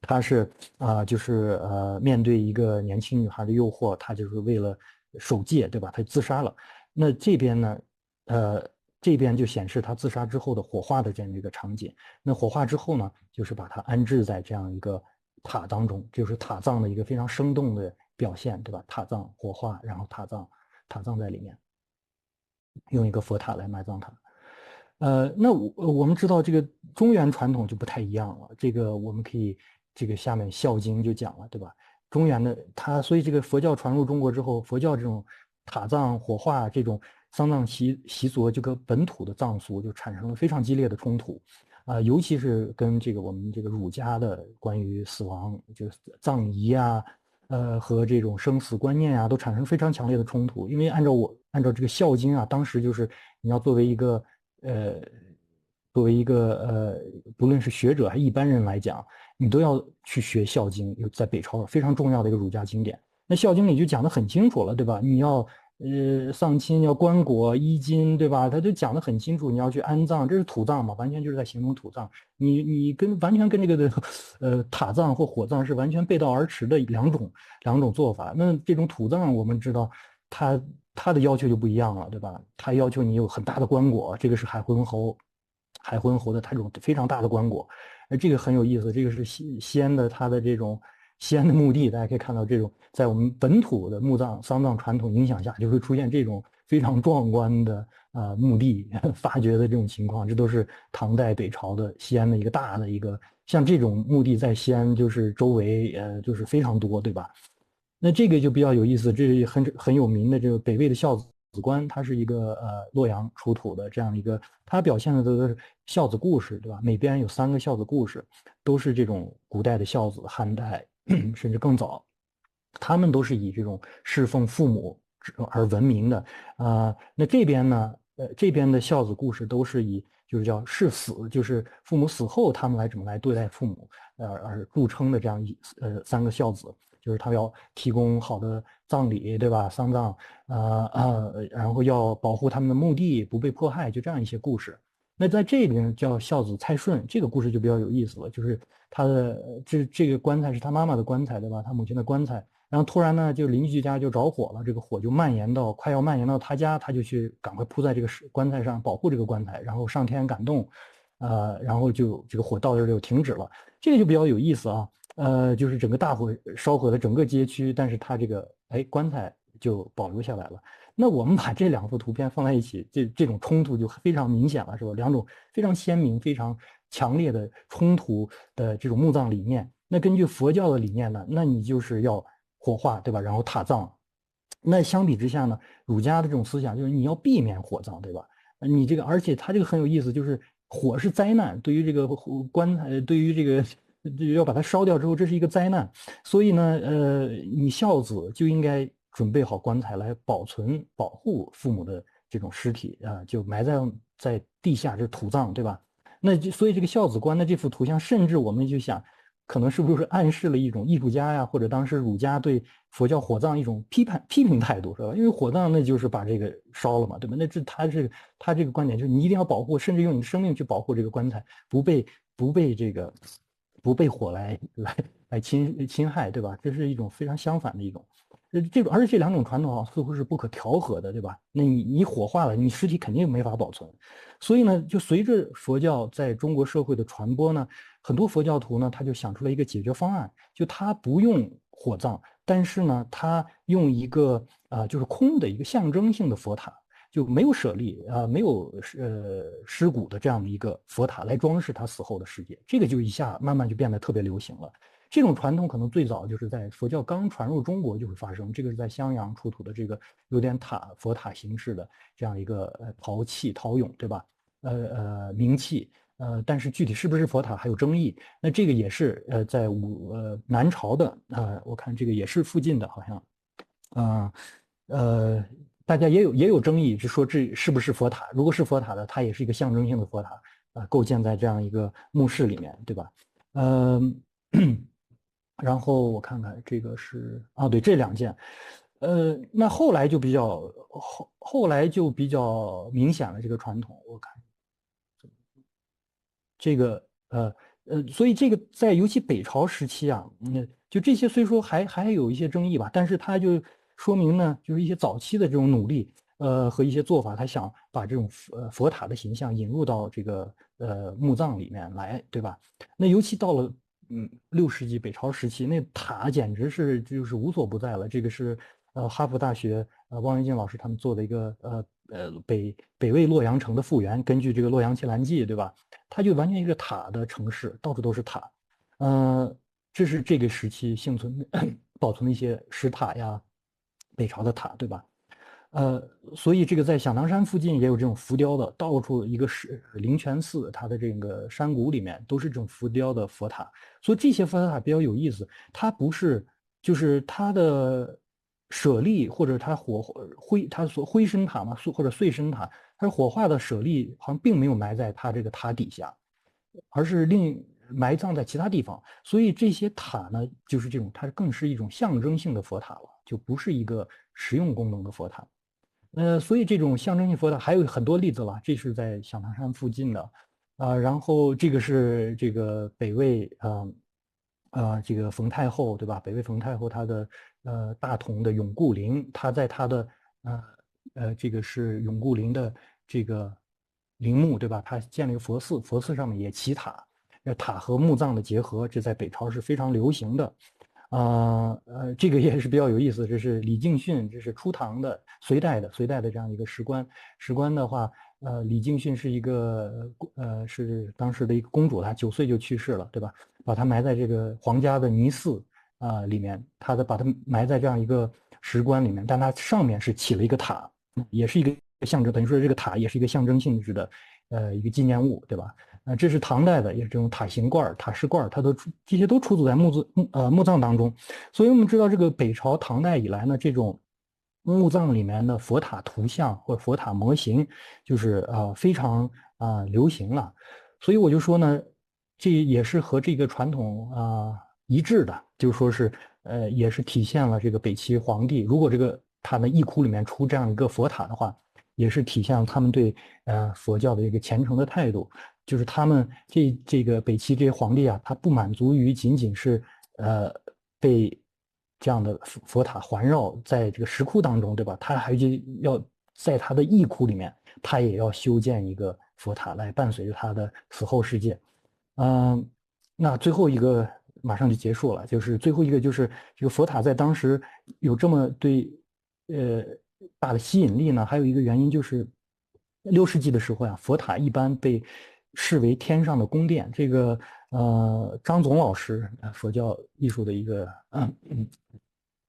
他是就是面对一个年轻女孩的诱惑，他就是为了守戒，对吧？他自杀了。那这边呢，这边就显示他自杀之后的火化的这样一个场景。那火化之后呢，就是把它安置在这样一个塔当中，就是塔葬的一个非常生动的表现，对吧？塔葬火化，然后塔葬在里面，用一个佛塔来埋葬它。那我们知道这个中原传统就不太一样了，这个我们可以这个下面《孝经》就讲了，对吧？中原的所以这个佛教传入中国之后，佛教这种塔葬火化这种丧葬习俗就跟本土的葬俗就产生了非常激烈的冲突，尤其是跟这个我们这个儒家的关于死亡就是葬仪和这种生死观念都产生非常强烈的冲突。因为按照这个《孝经》当时就是你要作为一个不论是学者还是一般人来讲，你都要去学《孝经》，在北朝非常重要的一个儒家经典。那《孝经》里就讲得很清楚了，对吧？你要丧亲要棺椁衣巾，对吧？他就讲得很清楚，你要去安葬，这是土葬嘛，完全就是在形容土葬。你完全跟这个的塔葬或火葬是完全背道而驰的两种做法。那这种土葬我们知道，它的要求就不一样了，对吧？它要求你有很大的棺椁，这个是海昏侯海昏侯的他这种非常大的棺椁，这个很有意思。这个是西安的它的这种西安的墓地，大家可以看到这种在我们本土的墓葬丧葬传统影响下，就会出现这种非常壮观的墓地发掘的这种情况。这都是唐代北朝的西安的一个大的一个，像这种墓地在西安就是周围就是非常多，对吧？那这个就比较有意思，这是很有名的这个北魏的孝子观，它是一个洛阳出土的这样一个，它表现的都是孝子故事，对吧？每边有3个孝子故事，都是这种古代的孝子，汉代甚至更早，他们都是以这种侍奉父母而闻名的那这边呢，这边的孝子故事都是以就是叫事死，就是父母死后他们来怎么来对待父母，而著称的这样3个孝子。就是他要提供好的葬礼，对吧？丧葬，然后要保护他们的墓地不被迫害，就这样一些故事。那在这边叫孝子蔡顺，这个故事就比较有意思了，就是他的这个棺材是他妈妈的棺材，对吧？他母亲的棺材，然后突然呢，就邻居家就着火了，这个火就快要蔓延到他家，他就去赶快扑在这个棺材上保护这个棺材，然后上天感动，然后就这个火到这儿就停止了。这个就比较有意思啊。就是整个大火烧毁了整个街区，但是它这个棺材就保留下来了。那我们把这2幅图片放在一起，这种冲突就非常明显了，是吧？2种非常鲜明、非常强烈的冲突的这种墓葬理念。那根据佛教的理念呢，那你就是要火化，对吧？然后踏葬。那相比之下呢，儒家的这种思想就是你要避免火葬，对吧？你这个，而且它这个很有意思，就是火是灾难，对于这个棺材，对于这个要把它烧掉之后，这是一个灾难。所以呢，你孝子就应该准备好棺材来保护父母的这种尸体就埋在地下，就是土葬，对吧？所以这个孝子棺的这幅图像，甚至我们就想，可能是不是暗示了一种艺术家呀，或者当时儒家对佛教火葬一种批评态度，是吧？因为火葬那就是把这个烧了嘛，对吧？那他这个观点就是你一定要保护，甚至用你的生命去保护这个棺材，不被火来侵害，对吧？这是一种非常相反的一种，而且这2种传统似乎是不可调和的，对吧？那你火化了，你尸体肯定没法保存，所以呢，就随着佛教在中国社会的传播呢，很多佛教徒呢他就想出了一个解决方案，就他不用火葬，但是呢，他用一个就是空的一个象征性的佛塔。就没有舍利没有尸骨的这样的一个佛塔来装饰他死后的世界，这个就一下慢慢就变得特别流行了。这种传统可能最早就是在佛教刚传入中国就会发生，这个是在襄阳出土的这个有点佛塔形式的这样一个陶俑，对吧？名器，但是具体是不是佛塔还有争议。那这个也是在南朝的我看这个也是附近的，好像大家也有争议，就说这是不是佛塔？如果是佛塔的，它也是一个象征性的佛塔，构建在这样一个墓室里面，对吧？然后我看看这个是对，这2件，那后来就比较明显了这个传统，我看这个所以这个在尤其北朝时期啊，就这些虽说还有一些争议吧，但是它就说明呢，就是一些早期的这种努力，和一些做法，他想把这种佛塔的形象引入到这个墓葬里面来，对吧？那尤其到了6世纪北朝时期，那塔简直是就是无所不在了。这个是哈佛大学汪元敬老师他们做的一个北魏洛阳城的复原，根据这个《洛阳奇兰记》，对吧？它就完全一个塔的城市，到处都是塔。这是这个时期幸存保存的一些石塔呀，北朝的塔，对吧？所以这个在响堂山附近也有这种浮雕的，到处一个是灵泉寺，它的这个山谷里面都是这种浮雕的佛塔。所以这些佛塔比较有意思，它不是就是它的舍利或者它它所灰身塔嘛，或者碎身塔，它火化的舍利好像并没有埋在它这个塔底下，而是埋葬在其他地方。所以这些塔呢，就是这种它更是一种象征性的佛塔了，就不是一个实用功能的佛塔。所以这种象征性佛塔还有很多例子了，这是在响堂山附近的，然后这个是这个北魏这个冯太后对吧？北魏冯太后她的大同的永固陵，她在她的这个是永固陵的这个陵墓，对吧？他建了一个佛寺，佛寺上面也起塔，塔和墓葬的结合，这在北朝是非常流行的。这个也是比较有意思，这是李敬训，这是初唐的隋代的这样一个史官。史官的话，李敬训是一个是当时的一个公主，她9岁就去世了，对吧？把她埋在这个皇家的泥寺里面，把她埋在这样一个石棺里面，但它上面是起了一个塔，也是一个象征，等于说这个塔也是一个象征性质的一个纪念物，对吧？这是唐代的，也是这种塔形罐、塔式罐，这些都出土在墓葬当中。所以我们知道，这个北朝唐代以来呢，这种墓葬里面的佛塔图像或者佛塔模型，就是非常流行了。所以我就说呢，这也是和这个传统一致的，就是说是也是体现了这个北齐皇帝，如果这个他的义窟里面出这样一个佛塔的话，也是体现了他们对佛教的一个虔诚的态度。就是他们这个北齐这些皇帝啊，他不满足于仅仅是被这样的佛塔环绕在这个石窟当中，对吧？他还要在他的义窟里面，他也要修建一个佛塔来伴随着他的死后世界。那最后一个马上就结束了，就是最后一个就是这个佛塔在当时有这么对大的吸引力呢，还有一个原因就是6世纪的时候呀，佛塔一般被视为天上的宫殿。这个张总老师，佛教艺术的一个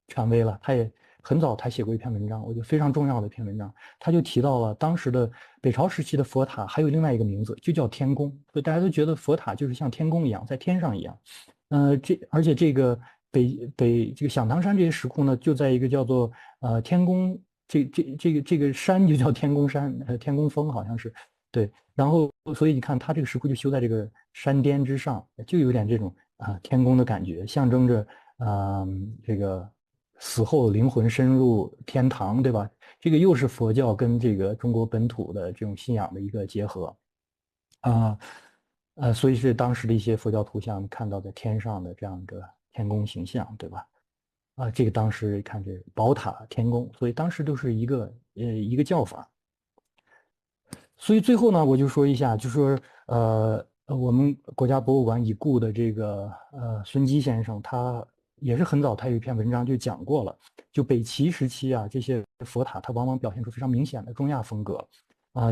权威了，他也很早他写过一篇文章，我觉得非常重要的一篇文章，他就提到了当时的北朝时期的佛塔还有另外一个名字，就叫天宫。所以大家都觉得佛塔就是像天宫一样在天上一样。而且这个这个响堂山这些石窟呢，就在一个叫做天宫这个山就叫天宫山，天宫峰好像是对。然后所以你看，它这个石窟就修在这个山巅之上，就有点这种天宫的感觉，象征着这个死后灵魂深入天堂，对吧？这个又是佛教跟这个中国本土的这种信仰的一个结合所以是当时的一些佛教图像看到在天上的这样一个天宫形象，对吧？这个当时看这宝塔天宫，所以当时都是一个叫法。所以最后呢，我就说一下，就说我们国家博物馆已故的这个孙基先生，他也是很早，他有一篇文章就讲过了，就北齐时期啊，这些佛塔它往往表现出非常明显的中亚风格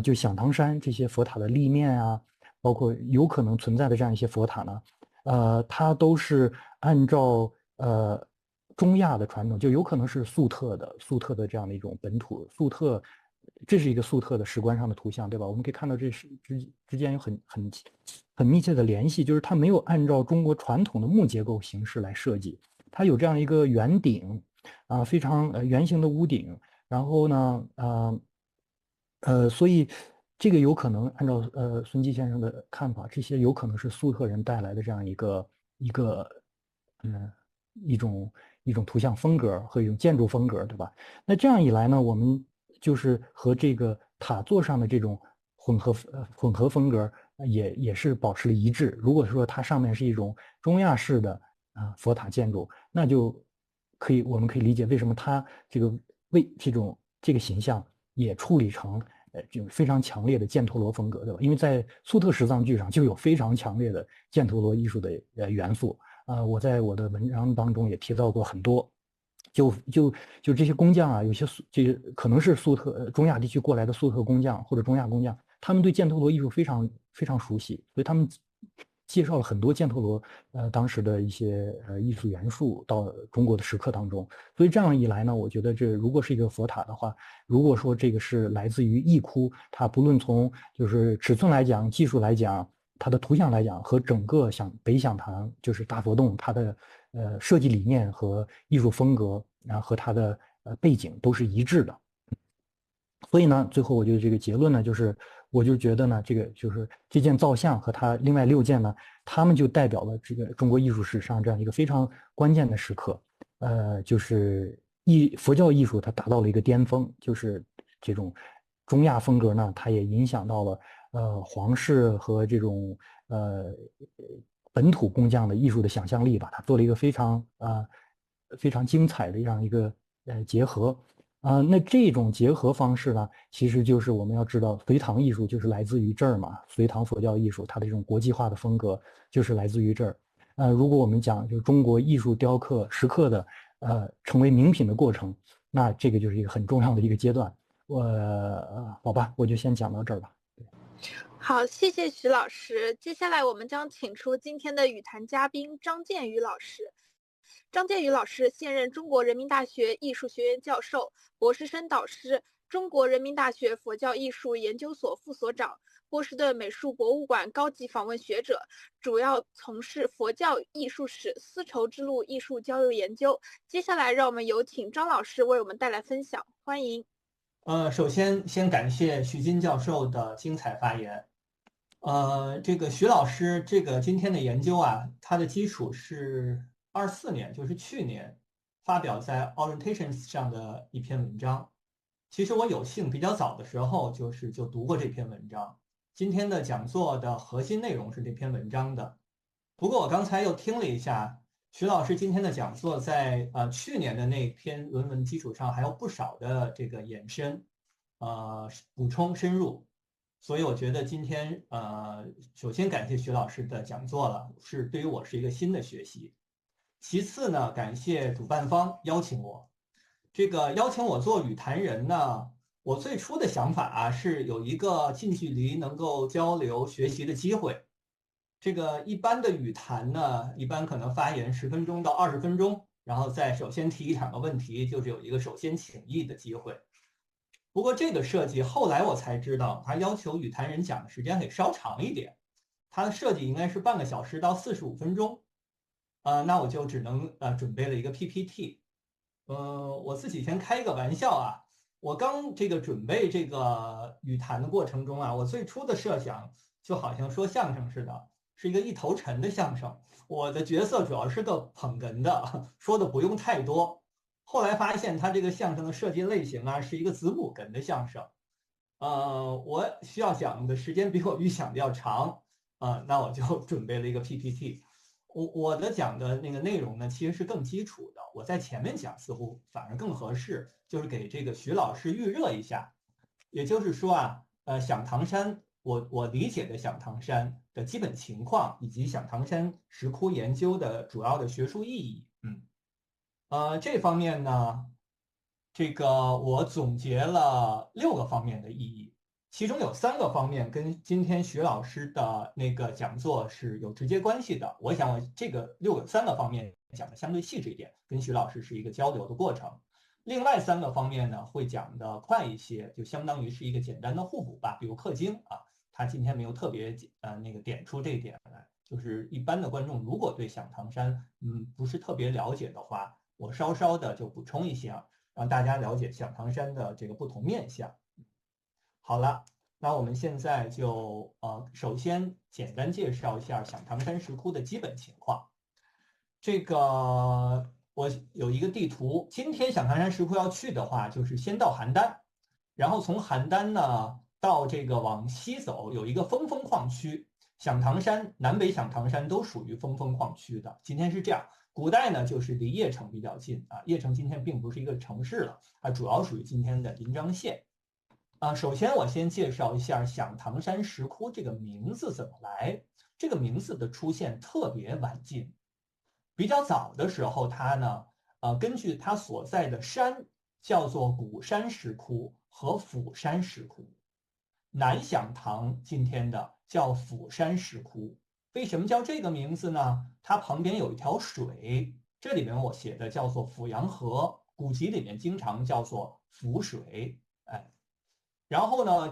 就响堂山这些佛塔的立面啊，包括有可能存在的这样一些佛塔呢，它都是按照中亚的传统，就有可能是粟特的这样的一种本土粟特。这是一个粟特的石棺上的图像，对吧？我们可以看到这是之间有很密切的联系，就是它没有按照中国传统的木结构形式来设计，它有这样一个圆顶非常圆形的屋顶，然后呢所以这个有可能按照孙基先生的看法，这些有可能是粟特人带来的这样一个一种图像风格和一种建筑风格，对吧？那这样一来呢，我们就是和这个塔座上的这种混合风格也是保持了一致。如果说它上面是一种中亚式的佛塔建筑，那就我们可以理解为什么它这个形象也处理成这种非常强烈的犍陀罗风格，对吧？因为在粟特石藏具上就有非常强烈的犍陀罗艺术的元素我在我的文章当中也提到过很多。就这些工匠啊，有些这可能是中亚地区过来的粟特工匠或者中亚工匠，他们对犍陀罗艺术非常非常熟悉，所以他们介绍了很多犍陀罗当时的一些艺术元素到中国的石刻当中。所以这样一来呢，我觉得这如果是一个佛塔的话，如果说这个是来自于义窟，它不论从就是尺寸来讲、技术来讲、它的图像来讲，和整个北响堂就是大佛洞它的设计理念和艺术风格，然后和它的背景都是一致的。所以呢，最后我觉得这个结论呢，就是我就觉得呢，这个就是这件造像和它另外6件呢，它们就代表了这个中国艺术史上这样一个非常关键的时刻，就是佛教艺术它达到了一个巅峰，就是这种中亚风格呢，它也影响到了皇室和这种本土工匠的艺术的想象力吧，它做了一个非常精彩的这样一个结合。那这种结合方式呢，其实就是我们要知道，隋唐艺术就是来自于这儿嘛。隋唐佛教艺术它的这种国际化的风格就是来自于这儿。如果我们讲就是中国艺术雕刻石刻的成为名品的过程，那这个就是一个很重要的一个阶段。好吧，我就先讲到这儿吧。好，谢谢徐老师。接下来我们将请出今天的语坛嘉宾张建宇老师。张建宇老师现任中国人民大学艺术学院教授、博士生导师，中国人民大学佛教艺术研究所副所长，波士顿美术博物馆高级访问学者，主要从事佛教艺术史、丝绸之路艺术交流研究。接下来，让我们有请张老师为我们带来分享，欢迎。首先感谢徐金教授的精彩发言。这个徐老师今天的研究啊，它的基础是24年，就是去年发表在 Orientations 上的一篇文章。其实我有幸比较早的时候就读过这篇文章。今天的讲座的核心内容是这篇文章的。不过我刚才又听了一下，徐老师今天的讲座在去年的那篇论文基础上还有不少的这个延伸，补充深入。所以我觉得今天首先感谢徐老师的讲座了，对于我是一个新的学习。其次呢，感谢主办方邀请我。邀请我做语坛人呢，我最初的想法啊是有一个近距离能够交流学习的机会。一般的语坛呢，一般可能发言10分钟到20分钟，然后再首先提1-2个问题，就是有一个首先请益的机会。不过这个设计后来我才知道，它要求语坛人讲的时间得稍长一点，它的设计应该是半个小时到45分钟。那我就只能准备了一个 PPT。我自己先开一个玩笑啊，我刚准备这个语坛的过程中啊，我最初的设想就好像说相声似的，是一个一头沉的相声。我的角色主要是个捧哏的，说的不用太多。后来发现他这个相声的设计类型啊，是一个子母哏的相声。我需要讲的时间比我预想的要长那我就准备了一个 PPT。我的讲的那个内容呢，其实是更基础的。我在前面讲似乎反而更合适，就是给这个徐老师预热一下。也就是说啊，响堂山，我理解的响堂山的基本情况，以及响堂山石窟研究的主要的学术意义。这方面呢，我总结了6个方面的意义，其中有3个方面跟今天徐老师的那个讲座是有直接关系的。我想我这个3个方面讲的相对细致一点，跟徐老师是一个交流的过程。另外3个方面呢，会讲的快一些，就相当于是一个简单的互补吧。比如刻经啊，他今天没有特别点出这一点来，就是一般的观众如果对响堂山不是特别了解的话，我稍稍的就补充一些让大家了解响堂山的不同面向。好了，那我们现在就首先简单介绍一下响堂山石窟的基本情况。我有一个地图，今天响堂山石窟要去的话，就是先到邯郸，然后从邯郸呢到往西走，有一个峰峰矿区。响堂山南北响堂山都属于峰峰矿区的。今天是这样，古代呢就是离邺城比较近啊，邺城今天并不是一个城市了，它主要属于今天的临漳县。首先我先介绍一下响堂山石窟这个名字怎么来。这个名字的出现特别晚近，比较早的时候，它呢，根据它所在的山叫做鼓山石窟和釜山石窟。南响堂今天的叫釜山石窟。为什么叫这个名字呢？它旁边有一条水，这里面我写的叫做阜阳河，古籍里面经常叫做涪水。然后呢，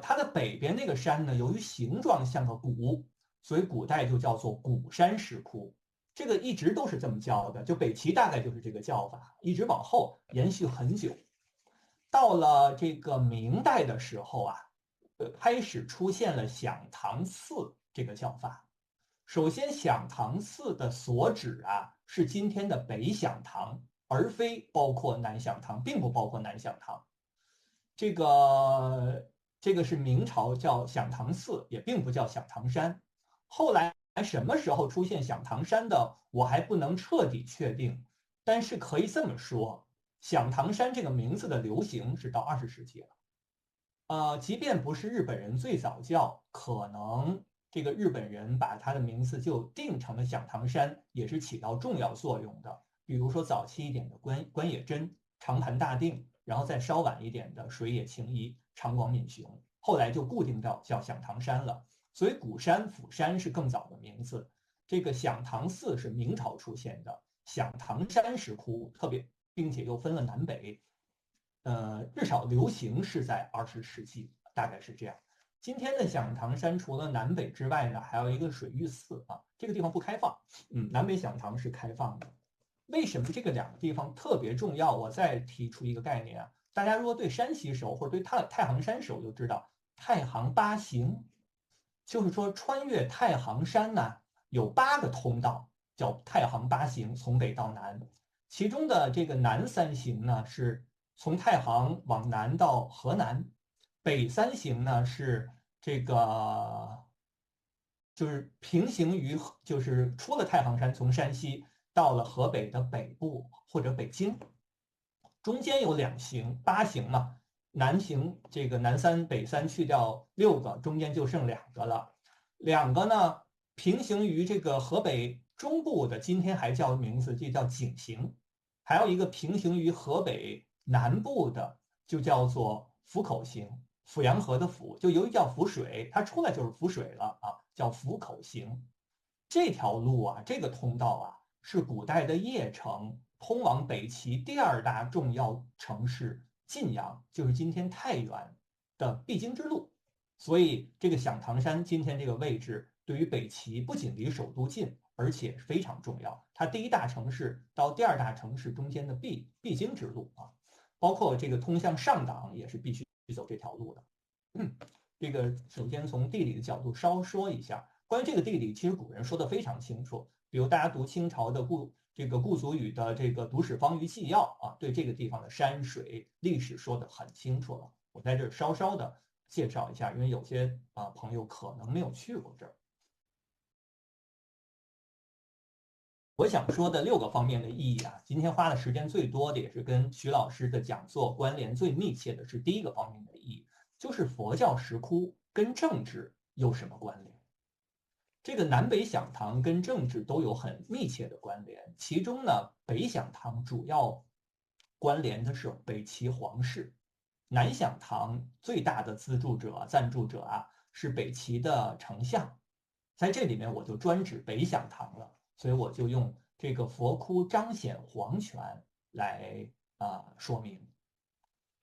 它的北边那个山呢，由于形状像个鼓，所以古代就叫做鼓山石窟。这个一直都是这么叫的，就北齐大概就是这个叫法，一直往后延续很久。到了明代的时候啊，开始出现了响堂寺这个叫法。首先，响堂寺的所指啊是今天的北响堂，而非包括南响堂，并不包括南响堂。这个是明朝叫响堂寺，也并不叫响堂山。后来什么时候出现响堂山的，我还不能彻底确定，但是可以这么说，响堂山这个名字的流行是到20世纪了。即便不是日本人最早叫，可能这个日本人把它的名字就定成了响堂山，也是起到重要作用的。比如说早期一点的关野真、长盘大定，然后再稍晚一点的水野晴一、长广敏雄，后来就固定到叫响堂山了。所以鼓山、釜山是更早的名字。这个响堂寺是明朝出现的，响堂山石窟特别，并且又分了南北。至少流行是在20世纪，大概是这样。今天的响堂山除了南北之外呢，还有一个水玉寺啊，这个地方不开放。南北响堂是开放的。为什么这个两个地方特别重要？我再提出一个概念啊，大家如果对山西熟，或者对太行山熟，就知道太行八行，就是说穿越太行山呢，有8个通道，叫太行八行，从北到南。其中的这个南3行呢，是从太行往南到河南，北3行呢是这个就是平行于，就是出了太行山，从山西到了河北的北部或者北京，中间有2行，8行嘛，南行这个南3北3去掉6个，中间就剩2个了。2个呢平行于这个河北中部的，今天还叫名字，就叫井行。还有一个平行于河北南部的，就叫做浮口行，阜阳河的阜，就由于叫浮水，它出来就是浮水了啊，叫浮口行。这条路啊，这个通道啊，是古代的邺城通往北齐第2大重要城市晋阳，就是今天太原的必经之路。所以这个响堂山今天这个位置，对于北齐不仅离首都近，而且非常重要。它第1大城市到第2大城市中间的必经之路啊，包括这个通向上党也是必须走这条路的。这个首先从地理的角度稍说一下，关于这个地理，其实古人说的非常清楚。比如大家读清朝的顾祖禹的这个《读史方舆纪要》啊，对这个地方的山水历史说的很清楚了。我在这儿稍稍的介绍一下，因为有些朋友可能没有去过这儿。我想说的6个方面的意义啊，今天花的时间最多的，也是跟徐老师的讲座关联最密切的是第1个方面的意义，就是佛教石窟跟政治有什么关联？这个南北响堂跟政治都有很密切的关联，其中呢，北响堂主要关联的是北齐皇室，南响堂最大的资助者、赞助者啊是北齐的丞相，在这里面我就专指北响堂了，所以我就用这个佛窟彰显皇权来说明。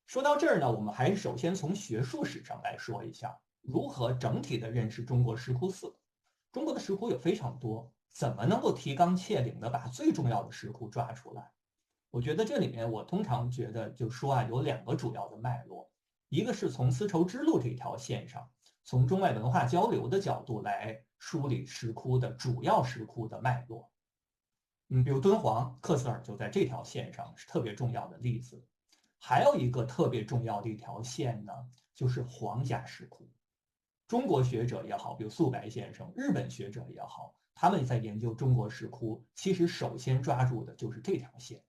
说到这儿呢，我们还是首先从学术史上来说一下，如何整体的认识中国石窟寺。中国的石窟有非常多，怎么能够提纲挈领的把最重要的石窟抓出来？我觉得这里面我通常觉得就说啊，有2个主要的脉络，一个是从丝绸之路这条线上，从中外文化交流的角度来梳理石窟的主要石窟的脉络。比如敦煌、克孜尔就在这条线上是特别重要的例子。还有一个特别重要的一条线呢，就是皇家石窟。中国学者也好，比如素白先生，日本学者也好，他们在研究中国石窟，其实首先抓住的就是这条线。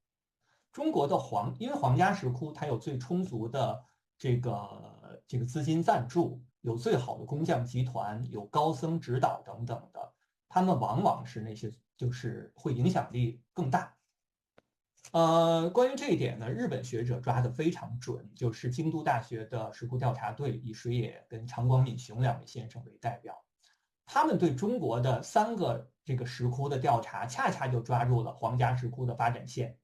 中国的因为皇家石窟它有最充足的这个资金赞助，有最好的工匠集团，有高僧指导等等的，他们往往是那些就是会影响力更大。关于这一点呢，日本学者抓得非常准，就是京都大学的石窟调查队以水野跟长广敏雄2位先生为代表，他们对中国的3个这个石窟的调查，恰恰就抓住了皇家石窟的发展线。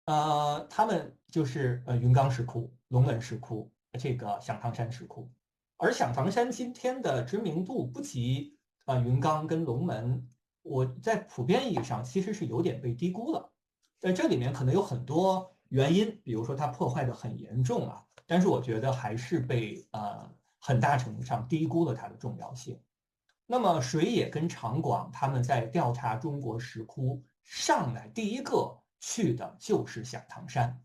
他们就是云冈石窟、龙门石窟、这个响堂山石窟，而响堂山今天的知名度不及云冈跟龙门，我在普遍意义上其实是有点被低估了。在这里面可能有很多原因，比如说它破坏的很严重啊，但是我觉得还是被很大程度上低估了它的重要性。那么水野跟长广他们在调查中国石窟上来第1个去的就是响堂山，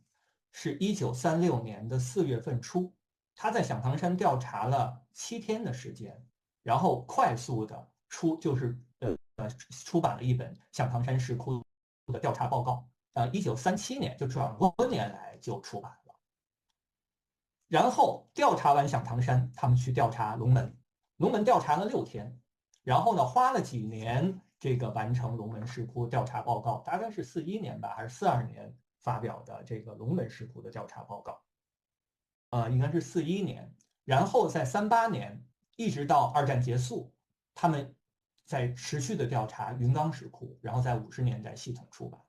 是1936年的4月份初，他在响堂山调查了7天的时间，然后快速的出版了一本响堂山石窟的调查报告。1937年就转过年来就出版了。然后调查完响堂山，他们去调查龙门，龙门调查了6天，然后呢花了几年这个完成龙门石窟调查报告，大概是41年吧，还是42年发表的这个龙门石窟的调查报告，应该是41年。然后在38年一直到二战结束，他们在持续的调查云冈石窟，然后在50年代系统出版。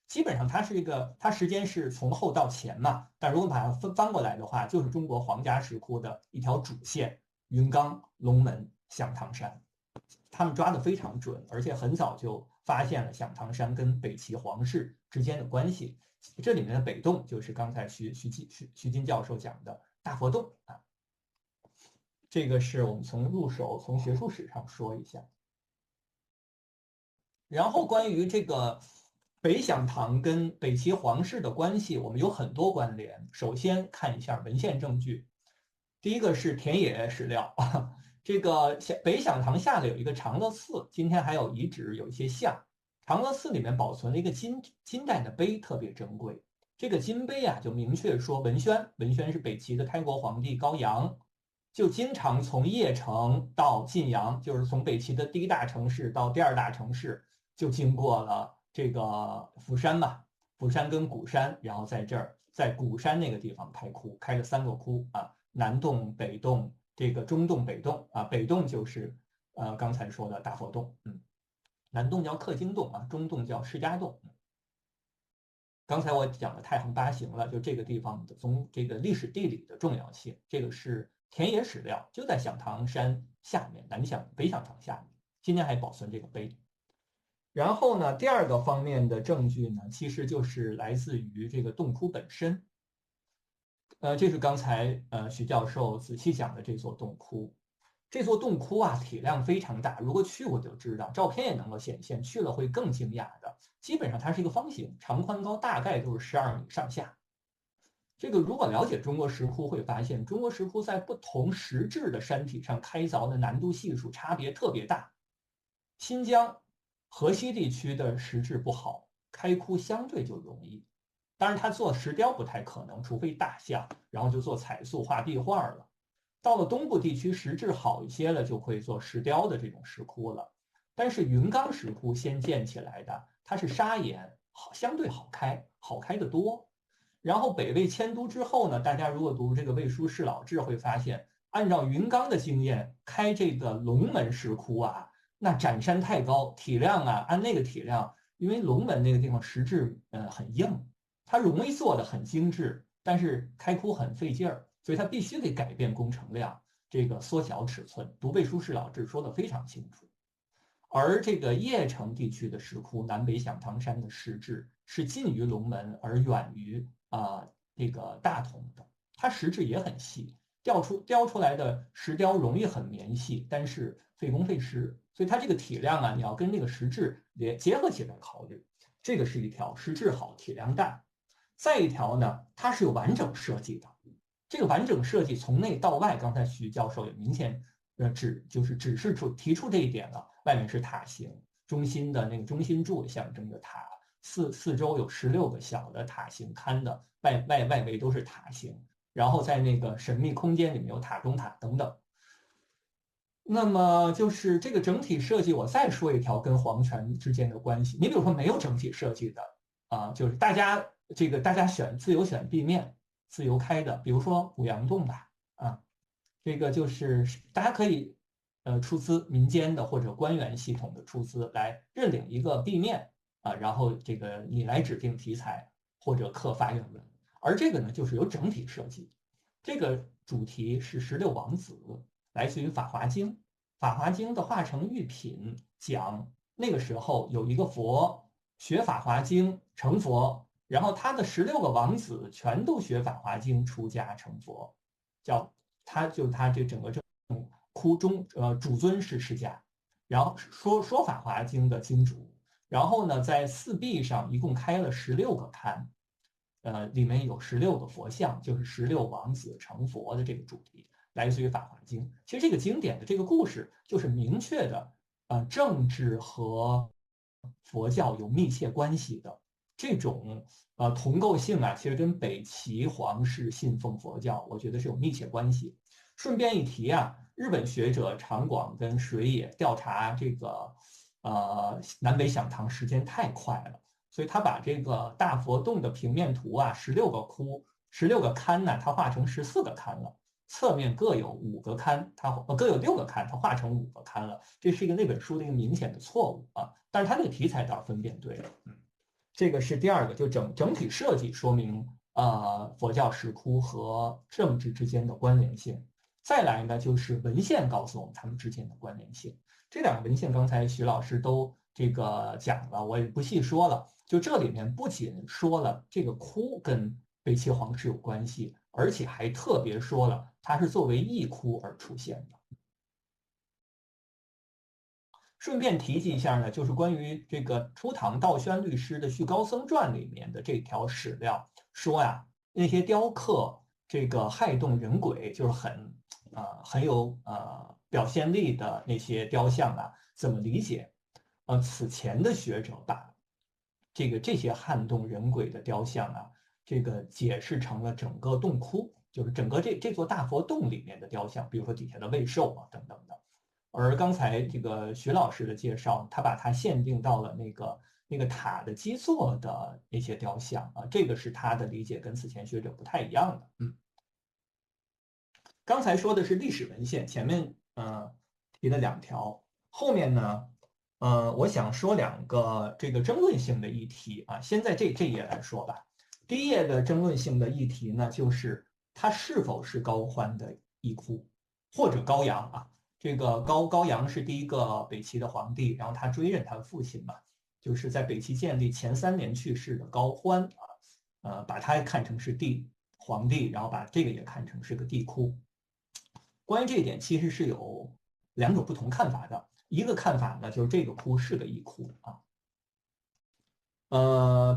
基本上它时间是从后到前嘛，但如果把它翻过来的话，就是中国皇家石窟的一条主线：云冈、龙门、响堂山。他们抓得非常准，而且很早就发现了响堂山跟北齐皇室之间的关系。这里面的北洞就是刚才徐金教授讲的大佛洞啊。这个是我们从学术史上说一下。然后关于这个北响堂跟北齐皇室的关系，我们有很多关联。首先看一下文献证据，第一个是田野史料，这个北响堂下的有一个长乐寺，今天还有遗址，有一些像。长乐寺里面保存了一个金代的碑，特别珍贵。这个金碑啊，就明确说文宣是北齐的开国皇帝高阳，就经常从邺城到晋阳，就是从北齐的第一大城市到第二大城市，就经过了这个釜山嘛，釜山跟鼓山，然后在这儿在鼓山那个地方开窟，开了3个窟啊，南洞、北洞、这个中洞、北洞啊，北洞就是刚才说的大佛洞，南洞叫克经洞啊，中洞叫释迦洞。刚才我讲了太行八行了，就这个地方的从这个历史地理的重要性，这个是田野史料，就在响堂山下面，北响堂下面，今天还保存这个碑。然后呢，第二个方面的证据呢，其实就是来自于这个洞窟本身。这是刚才徐教授仔细讲的这座洞窟。这座洞窟啊，体量非常大，如果去过就知道，照片也能够显现，去了会更惊讶的。基本上它是一个方形，长宽高大概都是12米上下。这个如果了解中国石窟，会发现中国石窟在不同石质的山体上开凿的难度系数差别特别大。新疆、河西地区的石质不好，开窟相对就容易。当然，它做石雕不太可能，除非大象，然后就做彩塑画壁画了。到了东部地区，石质好一些了，就会做石雕的这种石窟了。但是云冈石窟先建起来的，它是砂岩，相对好开得多。然后北魏迁都之后呢，大家如果读这个《魏书释老志》，会发现，按照云冈的经验，开这个龙门石窟啊，那斩山太高，体量啊，按那个体量，因为龙门那个地方石质很硬，它容易做的很精致，但是开窟很费劲儿。所以它必须得改变工程量，这个缩小尺寸。读背书释老志说的非常清楚。而这个邺城地区的石窟，南北响堂山的石质是近于龙门而远于这个大同的，它石质也很细，雕出来的石雕容易很绵细，但是费工费时，所以它这个体量啊，你要跟这个石质也结合起来考虑。这个是一条石质好，体量大。再一条呢，它是有完整设计的。这个完整设计从内到外，刚才徐教授也明显提出这一点了。外面是塔形，中心的那个中心柱象征着塔，四周有16个小的塔形龛的，外围都是塔形。然后在那个神秘空间里面有塔中塔等等。那么就是这个整体设计，我再说一条跟皇权之间的关系。你比如说没有整体设计的就是大家自由选壁面。自由开的，比如说五羊洞吧，这个就是大家可以出资民间的或者官员系统的出资来认领一个壁面然后这个你来指定题材或者刻发愿文，而这个呢就是有整体设计。这个主题是16王子，来自于《法华经》，《法华经》的化成玉品讲那个时候有一个佛学《法华经》成佛。然后他的16个王子全都学《法华经》出家成佛，他这整个窟中主尊是释迦，然后说《法华经》的经主，然后呢在4壁上一共开了16个龛，里面有16个佛像，就是16王子成佛的这个主题，来自于《法华经》。其实这个经典的这个故事就是明确的政治和佛教有密切关系的。这种同构性啊，其实跟北齐皇室信奉佛教，我觉得是有密切关系。顺便一提啊，日本学者长广跟水野调查这个南北响堂时间太快了，所以他把这个大佛洞的平面图啊，16个龛呢，它画成14个龛了。侧面各有5个龛，它各有6个龛，它画成5个龛了。这是一个那本书的一个明显的错误啊，但是它这个题材倒是分辨对了。这个是第二个，就整体设计说明佛教石窟和政治之间的关联性。再来呢，就是文献告诉我们它们之间的关联性。这2个文献刚才徐老师都这个讲了，我也不细说了。就这里面不仅说了这个窟跟北齐皇室有关系，而且还特别说了它是作为义窟而出现的。顺便提及一下呢，就是关于这个初唐道宣律师的《续高僧传》里面的这条史料说呀，那些雕刻这个亥洞人鬼，就是很有表现力的那些雕像啊，怎么理解？此前的学者把这些撼动人鬼的雕像啊，这个解释成了整个洞窟，就是整个这座大佛洞里面的雕像，比如说底下的卫兽啊等等的。而刚才这个徐老师的介绍，他把它限定到了那个塔的基座的那些雕像啊，这个是他的理解跟此前学者不太一样的。刚才说的是历史文献，前面提了2条，后面呢我想说2个这个争论性的议题啊，先在这页来说吧。第一页的争论性的议题呢，就是它是否是高欢的义窟，或者高阳啊。这个高阳是第一个北齐的皇帝，然后他追认他的父亲嘛，就是在北齐建立前3年去世的高欢啊，把他看成是皇帝，然后把这个也看成是个帝窟。关于这一点，其实是有2种不同看法的。一个看法呢，就是这个窟是个义窟啊。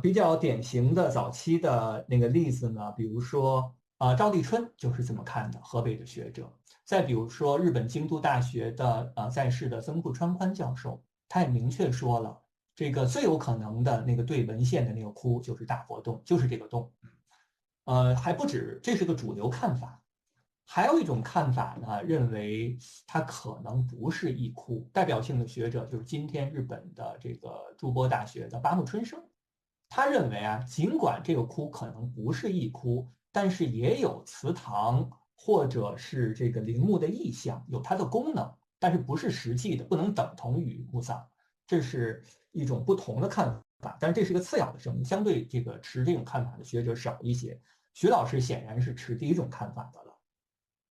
比较典型的早期的那个例子呢，比如说赵立春就是这么看的，河北的学者。再比如说日本京都大学的在世的曾户川宽教授，他也明确说了，这个最有可能的那个对文献的那个窟就是大佛洞，就是这个洞。还不止，这是个主流看法。还有一种看法呢，认为它可能不是义窟。代表性的学者就是今天日本的这个筑波大学的八木春生，他认为啊，尽管这个窟可能不是义窟，但是也有祠堂或者是这个陵墓的意象，有它的功能，但是不是实际的，不能等同于墓葬。这是一种不同的看法，但是这是个次要的声音，相对这个持这种看法的学者少一些。徐老师显然是持第一种看法的了。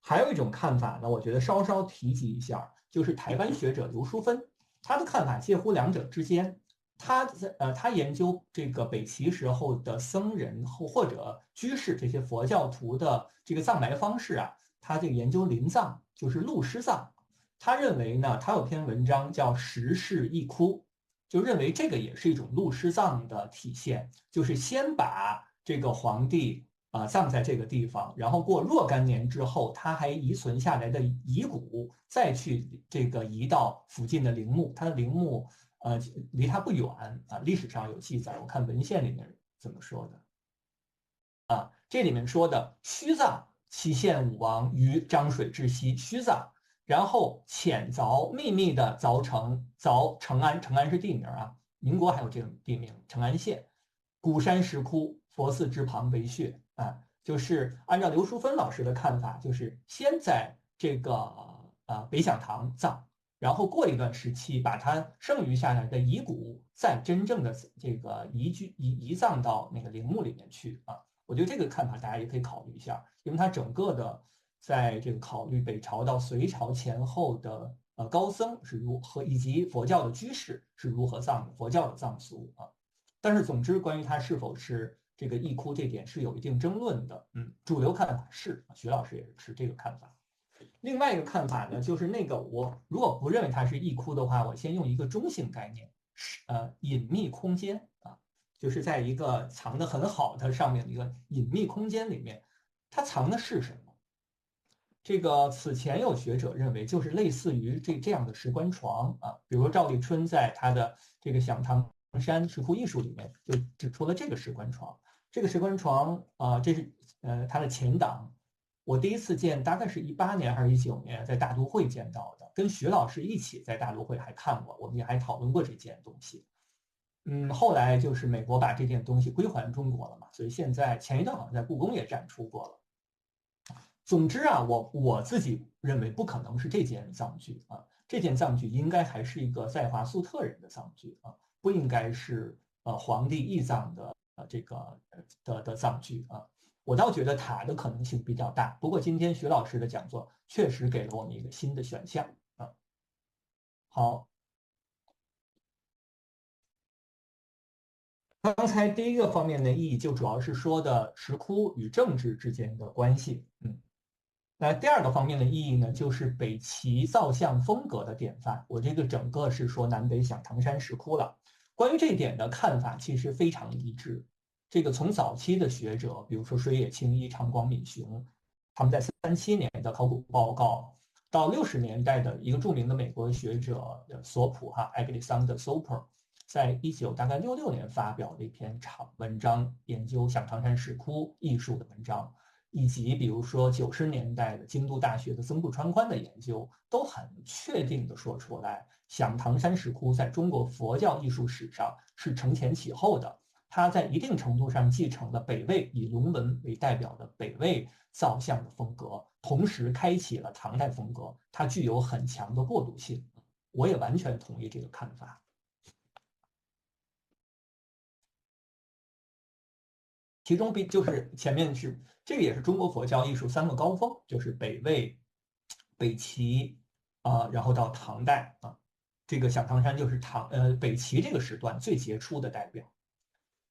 还有一种看法呢，我觉得稍稍提及一下，就是台湾学者刘淑芬，他的看法介乎2者之间。他研究这个北齐时候的僧人或者居士这些佛教徒的这个葬埋方式啊，他这个研究临葬，就是鹿师葬。他认为呢，他有篇文章叫《十世一窟》，就认为这个也是一种鹿师葬的体现，就是先把这个皇帝葬在这个地方，然后过若干年之后，他还遗存下来的遗骨再去这个移到附近的陵墓，他的陵墓离他不远历史上有记载，我看文献里面怎么说的这里面说的虚葬，祁县武王于漳水之西虚葬，然后浅凿秘密的凿成安，成安是地名啊，民国还有这种地名，成安县古山石窟，佛寺之旁为穴就是按照刘淑芬老师的看法，就是先在这个北响堂葬。然后过一段时期，把它剩余下来的遗骨再真正的这个移葬到那个陵墓里面去我觉得这个看法大家也可以考虑一下，因为它整个的在这个考虑北朝到隋朝前后的高僧是如何，以及佛教的居士是如何葬的，佛教的葬俗但是总之，关于它是否是这个义窟这点是有一定争论的。主流看法是，徐老师也是持这个看法。另外一个看法呢，就是那个我如果不认为它是义窟的话，我先用一个中性概念，隐秘空间就是在一个藏得很好的上面的一个隐秘空间里面，它藏的是什么？这个此前有学者认为，就是类似于这样的石棺床比如说赵立春在他的这个响堂山石窟艺术里面就指出了这个石棺床。这个石棺床这是它的前档。我第一次见大概是18年还是19年，在大都会见到的，跟徐老师一起在大都会还看过，我们也还讨论过这件东西。后来就是美国把这件东西归还中国了嘛，所以现在前一段好像在故宫也展出过了。总之啊，我自己认为不可能是这件藏具啊，这件藏具应该还是一个在华粟特人的藏具啊，不应该是皇帝义藏的这个的藏具啊。我倒觉得塔的可能性比较大，不过今天徐老师的讲座确实给了我们一个新的选项啊。好，刚才第一个方面的意义就主要是说的石窟与政治之间的关系，那第二个方面的意义呢，就是北齐造像风格的典范。我这个整个是说南北响堂山石窟了。关于这一点的看法其实非常一致。这个从早期的学者，比如说水野清一、长广敏雄，他们在37年的考古报告，到60年代的一个著名的美国学者索普Alexander Soper，在大概1966年发表的一篇长文章，研究响堂山石窟艺术的文章。以及比如说90年代的京都大学的曾部川宽的研究，都很确定地说出来，响堂山石窟在中国佛教艺术史上是承前启后的。它在一定程度上继承了北魏以龙门为代表的北魏造像的风格，同时开启了唐代风格，它具有很强的过渡性。我也完全同意这个看法。其中就是前面是这个也是中国佛教艺术3个高峰，就是北魏、北齐然后到唐代啊，这个响堂山就是北齐这个时段最杰出的代表。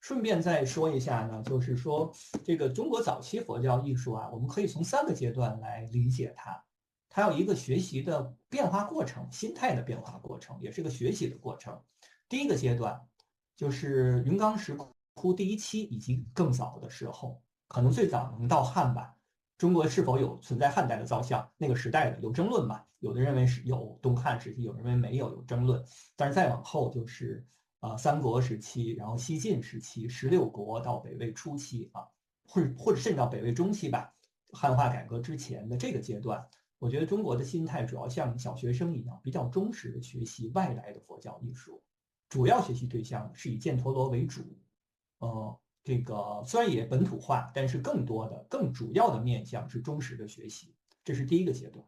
顺便再说一下呢，就是说这个中国早期佛教艺术啊，我们可以从3个阶段来理解它。它有一个学习的变化过程，心态的变化过程，也是个学习的过程。第一个阶段就是云冈石窟第1期以及更早的时候，可能最早能到汉吧。中国是否有存在汉代的造像？那个时代的有争论嘛？有的认为是有东汉时期，有人认为没有，有争论。但是再往后就是三国时期，然后西晋时期，16国到北魏初期啊，或者甚至到北魏中期吧，汉化改革之前的这个阶段，我觉得中国的心态主要像小学生一样，比较忠实的学习外来的佛教艺术，主要学习对象是以犍陀罗为主。这个虽然也本土化，但是更多的、更主要的面向是忠实的学习，这是第一个阶段。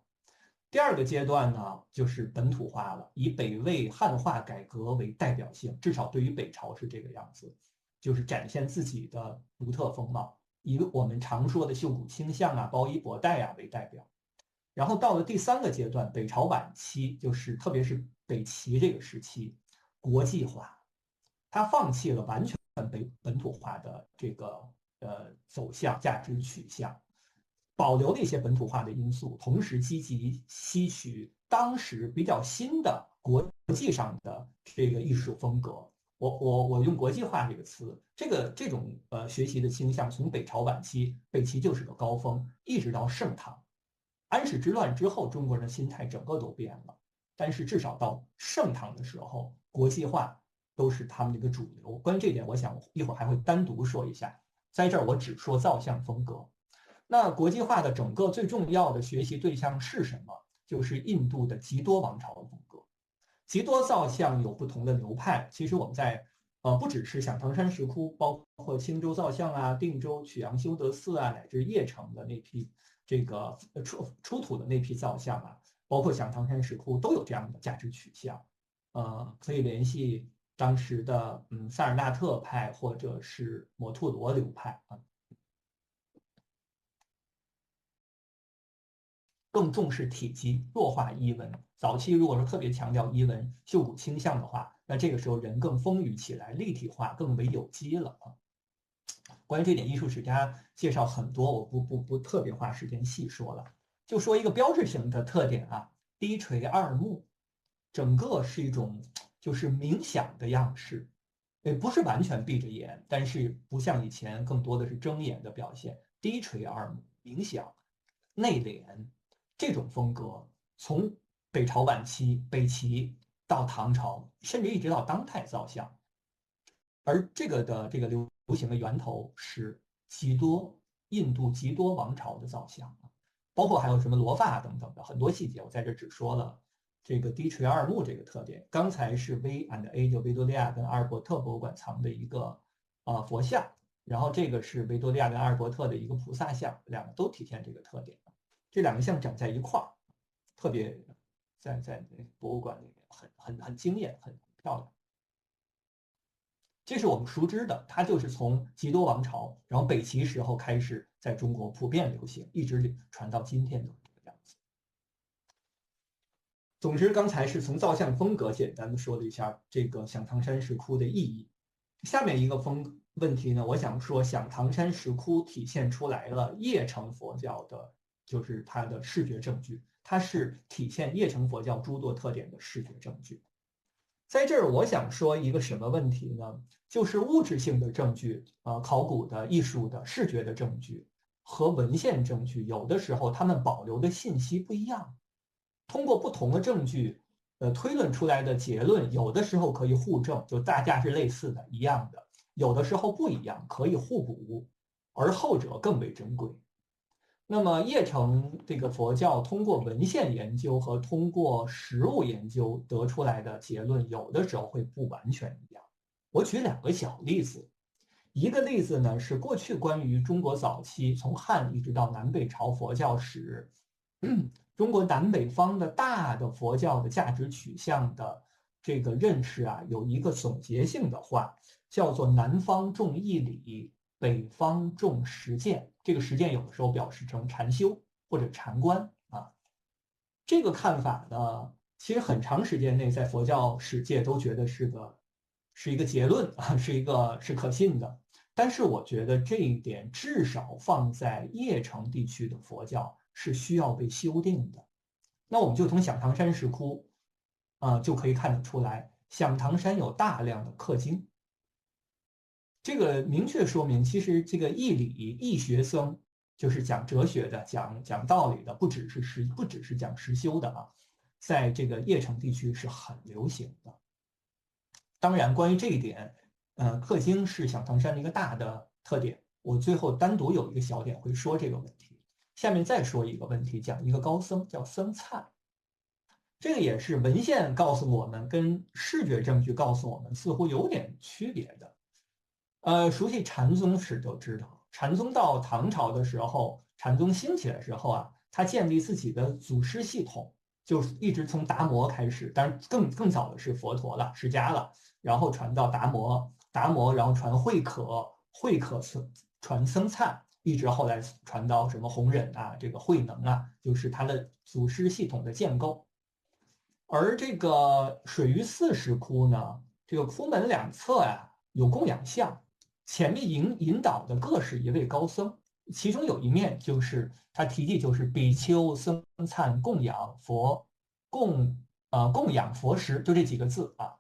第二个阶段呢，就是本土化了，以北魏汉化改革为代表性，至少对于北朝是这个样子，就是展现自己的独特风貌，以我们常说的绣骨清像啊、包衣博带啊为代表。然后到了第3个阶段，北朝晚期，就是特别是北齐这个时期，国际化，他放弃了完全本土化的这个走向价值取向，保留了一些本土化的因素，同时积极吸取当时比较新的国际上的这个艺术风格。我用国际化这个词，这种学习的倾向，从北朝晚期，北齐就是个高峰，一直到盛唐。安史之乱之后，中国人的心态整个都变了，但是至少到盛唐的时候，国际化都是他们的一个主流。关于这点，我想一会儿还会单独说一下，在这儿我只说造像风格。那国际化的整个最重要的学习对象是什么？就是印度的笈多王朝的风格。笈多造像有不同的流派，其实我们在不只是响堂山石窟，包括青州造像啊、定州曲阳修德寺啊，乃至邺城的那批这个出土的那批造像啊，包括响堂山石窟都有这样的价值取向。可以联系当时的萨尔纳特派或者是摩吐罗流派啊。更重视体积，弱化衣纹。早期如果说特别强调衣纹、绣骨倾向的话，那这个时候人更丰腴起来，立体化更为有机了啊。关于这点，艺术史家介绍很多，我不特别花时间细说了，就说一个标志性的特点啊，低垂二目，整个是一种就是冥想的样式，也不是完全闭着眼，但是不像以前更多的是睁眼的表现，低垂二目，冥想，内敛。这种风格从北朝晚期、北齐到唐朝，甚至一直到当代造像，而这个的这个流行的源头是印度极多王朝的造像，包括还有什么罗发等等的很多细节，我在这只说了这个低垂二目这个特点。刚才是 V&A 就维多利亚跟阿尔伯特博物馆藏的一个佛像，然后这个是维多利亚跟阿尔伯特的一个菩萨像，两个都体现这个特点。这两个像长在一块儿，特别在博物馆里面很惊艳，很漂亮。这是我们熟知的，它就是从笈多王朝，然后北齐时候开始在中国普遍流行，一直传到今天的这个样子。总之，刚才是从造像风格简单的说了一下这个响堂山石窟的意义。下面一个问题呢，我想说响堂山石窟体现出来了邺城佛教的，就是它的视觉证据，它是体现邺城佛教诸多特点的视觉证据。在这儿，我想说一个什么问题呢？就是物质性的证据，考古的、艺术的、视觉的证据和文献证据，有的时候他们保留的信息不一样。通过不同的证据，推论出来的结论，有的时候可以互证，就大家是类似的、一样的；有的时候不一样，可以互补，而后者更为珍贵。那么邺城这个佛教通过文献研究和通过实物研究得出来的结论，有的时候会不完全一样。我举两个小例子，一个例子呢是过去关于中国早期从汉一直到南北朝佛教史，中国南北方的大的佛教的价值取向的这个认识啊，有一个总结性的话，叫做南方重义理，北方重实践。这个实践有的时候表示成禅修或者禅观啊。这个看法呢，其实很长时间内在佛教史界都觉得是一个结论啊，是可信的。但是我觉得这一点至少放在邺城地区的佛教是需要被修订的。那我们就从响堂山石窟就可以看得出来，响堂山有大量的刻经。这个明确说明，其实这个义理义学僧就是讲哲学的、讲道理的，不只是讲实修的啊，在这个邺城地区是很流行的。当然，关于这一点，刻经是响堂山的一个大的特点。我最后单独有一个小点会说这个问题。下面再说一个问题，讲一个高僧叫僧璨。这个也是文献告诉我们，跟视觉证据告诉我们似乎有点区别的。熟悉禅宗史都知道，禅宗到唐朝的时候，禅宗兴起的时候啊，他建立自己的祖师系统，就是一直从达摩开始，当然更早的是佛陀了、释迦了，然后传到达摩，然后传慧可，传僧璨，一直后来传到什么弘忍啊，这个慧能啊，就是他的祖师系统的建构。而这个水鱼寺石窟呢，这个窟门两侧呀有供养像，前面引导的各是一位高僧，其中有一面就是他题记就是比丘僧璨供养佛供养佛石，就这几个字啊。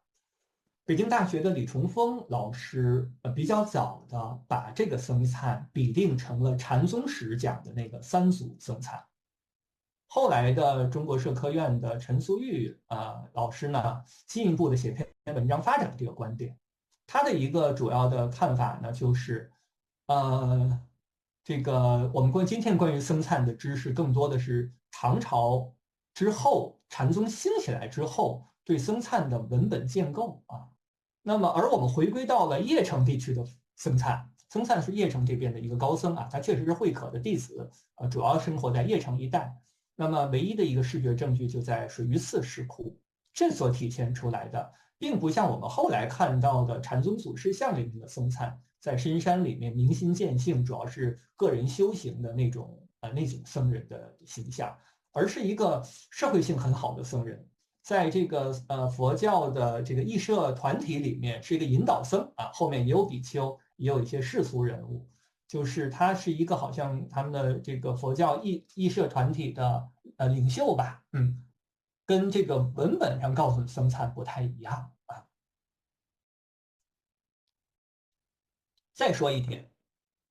北京大学的李崇峰老师比较早的把这个僧璨比定成了禅宗史讲的那个三祖僧璨。后来的中国社科院的陈苏玉老师呢，进一步的写篇文章发展这个观点。他的一个主要的看法呢，就是这个我们今天关于僧璨的知识，更多的是唐朝之后禅宗兴起来之后对僧璨的文本建构啊。那么，而我们回归到了邺城地区的僧璨，僧璨是邺城这边的一个高僧啊，他确实是慧可的弟子，主要生活在邺城一带。那么，唯一的一个视觉证据就在水鱼寺石窟，这所体现出来的，并不像我们后来看到的禅宗祖师像里面的僧璨，在深山里面明心见性，主要是个人修行的那种僧人的形象，而是一个社会性很好的僧人。在这个佛教的这个义社团体里面是一个引导僧啊，后面也有比丘，也有一些世俗人物，就是他是一个好像他们的这个佛教义社团体的领袖吧，跟这个文本上告诉的僧璨不太一样啊。再说一点，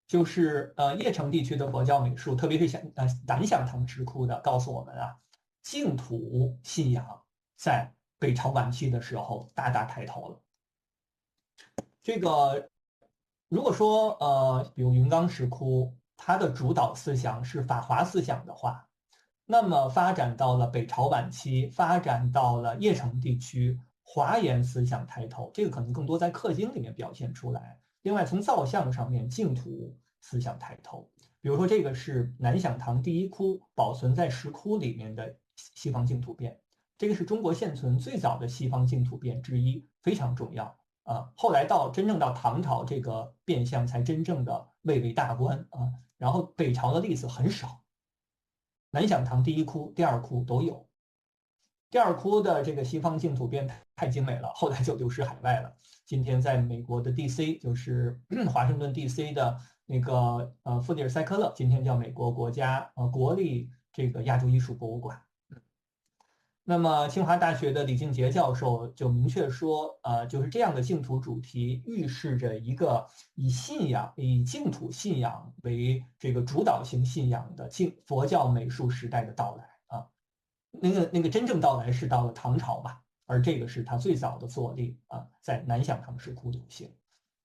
就是邺城地区的佛教美术，特别是南响堂石窟的，告诉我们啊，净土信仰在北朝晚期的时候大大抬头了。这个如果说比如云冈石窟，它的主导思想是法华思想的话，那么发展到了北朝晚期，发展到了邺城地区，华严思想抬头，这个可能更多在刻经里面表现出来。另外，从造像上面，净土思想抬头。比如说，这个是南响堂第一窟保存在石窟里面的西方净土变，这个是中国现存最早的西方净土变之一，非常重要啊。后来真正到唐朝，这个变相才真正的蔚为大观啊。然后北朝的例子很少，南响堂第一窟、第二窟都有。第二窟的这个西方净土变太精美了，后来就流失海外了。今天在美国的 DC， 就是华盛顿 DC 的那个富迪尔塞克勒，今天叫美国国家国立这个亚洲艺术博物馆。那么清华大学的李敬杰教授就明确说，就是这样的净土主题预示着一个以净土信仰为这个主导性信仰的佛教美术时代的到来啊。那个真正到来是到了唐朝吧，而这个是他最早的作例啊，在南响堂石窟流行，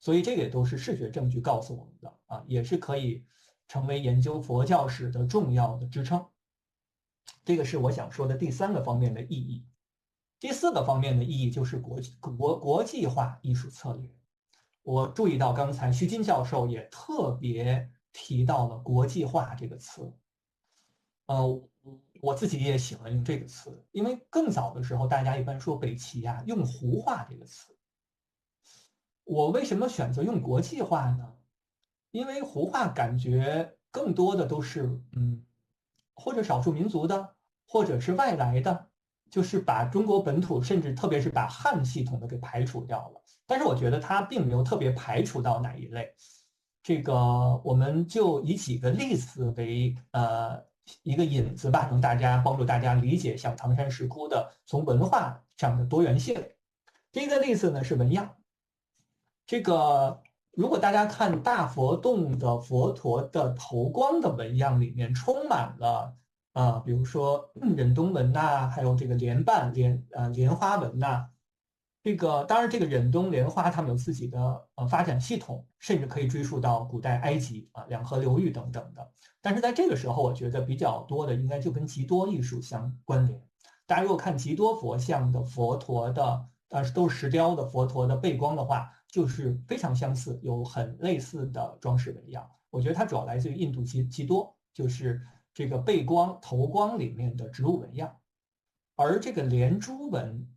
所以这个也都是视觉证据告诉我们的啊，也是可以成为研究佛教史的重要的支撑。这个是我想说的第三个方面的意义。第四个方面的意义就是国际化艺术策略。我注意到刚才徐金教授也特别提到了国际化这个词。我自己也喜欢用这个词，因为更早的时候大家一般说北齐啊用胡化这个词。我为什么选择用国际化呢？因为胡化感觉更多的都是或者少数民族的，或者是外来的，就是把中国本土，甚至特别是把汉系统的给排除掉了。但是我觉得它并没有特别排除到哪一类。这个我们就以几个例子为一个引子吧，帮助大家理解像唐山石窟的从文化上的多元性。第一个例子呢是纹样。这个如果大家看大佛洞的佛陀的头光的纹样里面充满了比如说忍冬纹呐，还有这个莲花纹呐。这个当然这个忍冬莲花他们有自己的发展系统，甚至可以追溯到古代埃及两河流域等等的。但是在这个时候，我觉得比较多的应该就跟吉多艺术相关联。大家如果看吉多佛像的佛陀的，都是石雕的佛陀的背光的话，就是非常相似，有很类似的装饰纹样。我觉得它主要来自于印度吉多，就是这个背光头光里面的植物纹样。而这个连珠纹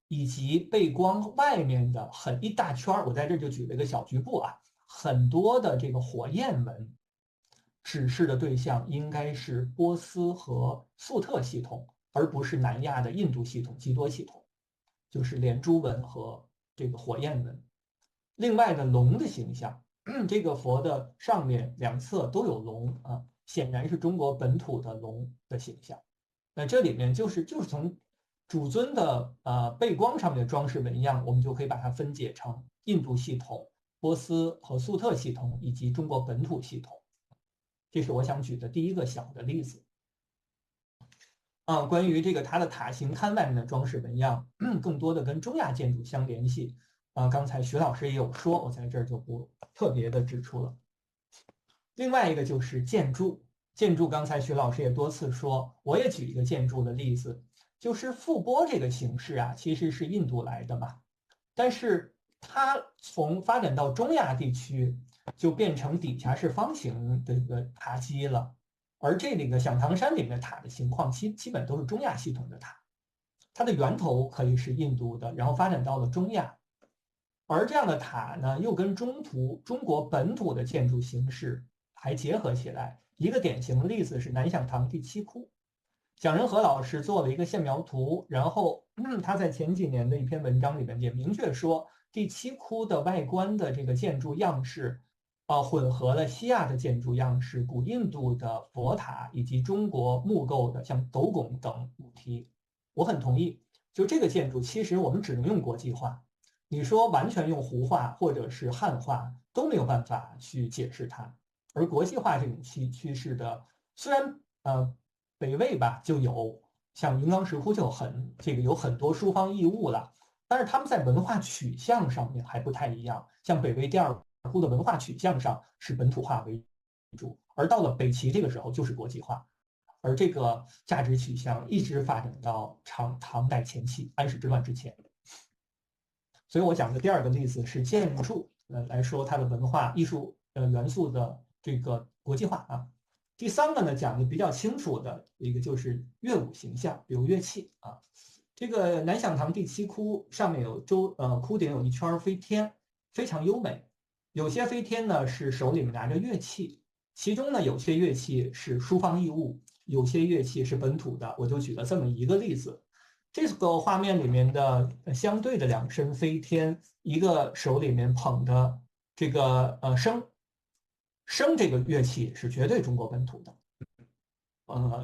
以及背光外面的一大圈，我在这就举了一个小局部很多的这个火焰纹，指示的对象应该是波斯和粟特系统，而不是南亚的印度系统吉多系统，就是连珠纹和这个火焰纹。另外的龙的形象，这个佛的上面两侧都有龙显然是中国本土的龙的形象。那这里面就是从主尊的背光上面的装饰纹样，我们就可以把它分解成印度系统、波斯和粟特系统以及中国本土系统。这是我想举的第一个小的例子。关于这个它的塔形龛外面的装饰纹样，更多的跟中亚建筑相联系。刚才徐老师也有说，我在这儿就不特别的指出了。另外一个就是建筑，刚才徐老师也多次说，我也举一个建筑的例子，就是覆钵这个形式其实是印度来的嘛，但是它从发展到中亚地区，就变成底下是方形的一个塔基了。而这个响堂山里面塔的情况基本都是中亚系统的塔，它的源头可以是印度的，然后发展到了中亚。而这样的塔呢，又跟中国本土的建筑形式还结合起来。一个典型的例子是南响堂第七窟，蒋仁和老师做了一个线描图，然后他在前几年的一篇文章里面也明确说，第七窟的外观的这个建筑样式混合了西亚的建筑样式、古印度的佛塔以及中国木构的像斗拱等母题。我很同意，就这个建筑其实我们只能用国际化，你说完全用胡化或者是汉化都没有办法去解释它。而国际化这种趋势的，虽然北魏吧就有，像云冈石窟就有很多书方异物了，但是他们在文化取向上面还不太一样。像北魏第二部的文化取向上是本土化为主，而到了北齐这个时候就是国际化，而这个价值取向一直发展到唐代前期，安史之乱之前。所以我讲的第二个例子是建筑，来说它的文化艺术元素的这个国际化啊。第三个呢，讲的比较清楚的一个就是乐舞形象，比如乐器啊。这个南响堂第7窟上面有窟顶有一圈飞天，非常优美。有些飞天呢是手里面拿着乐器，其中呢有些乐器是殊方异物，有些乐器是本土的。我就举了这么一个例子。这个画面里面的相对的2身飞天，一个手里面捧的这个笙这个乐器是绝对中国本土的，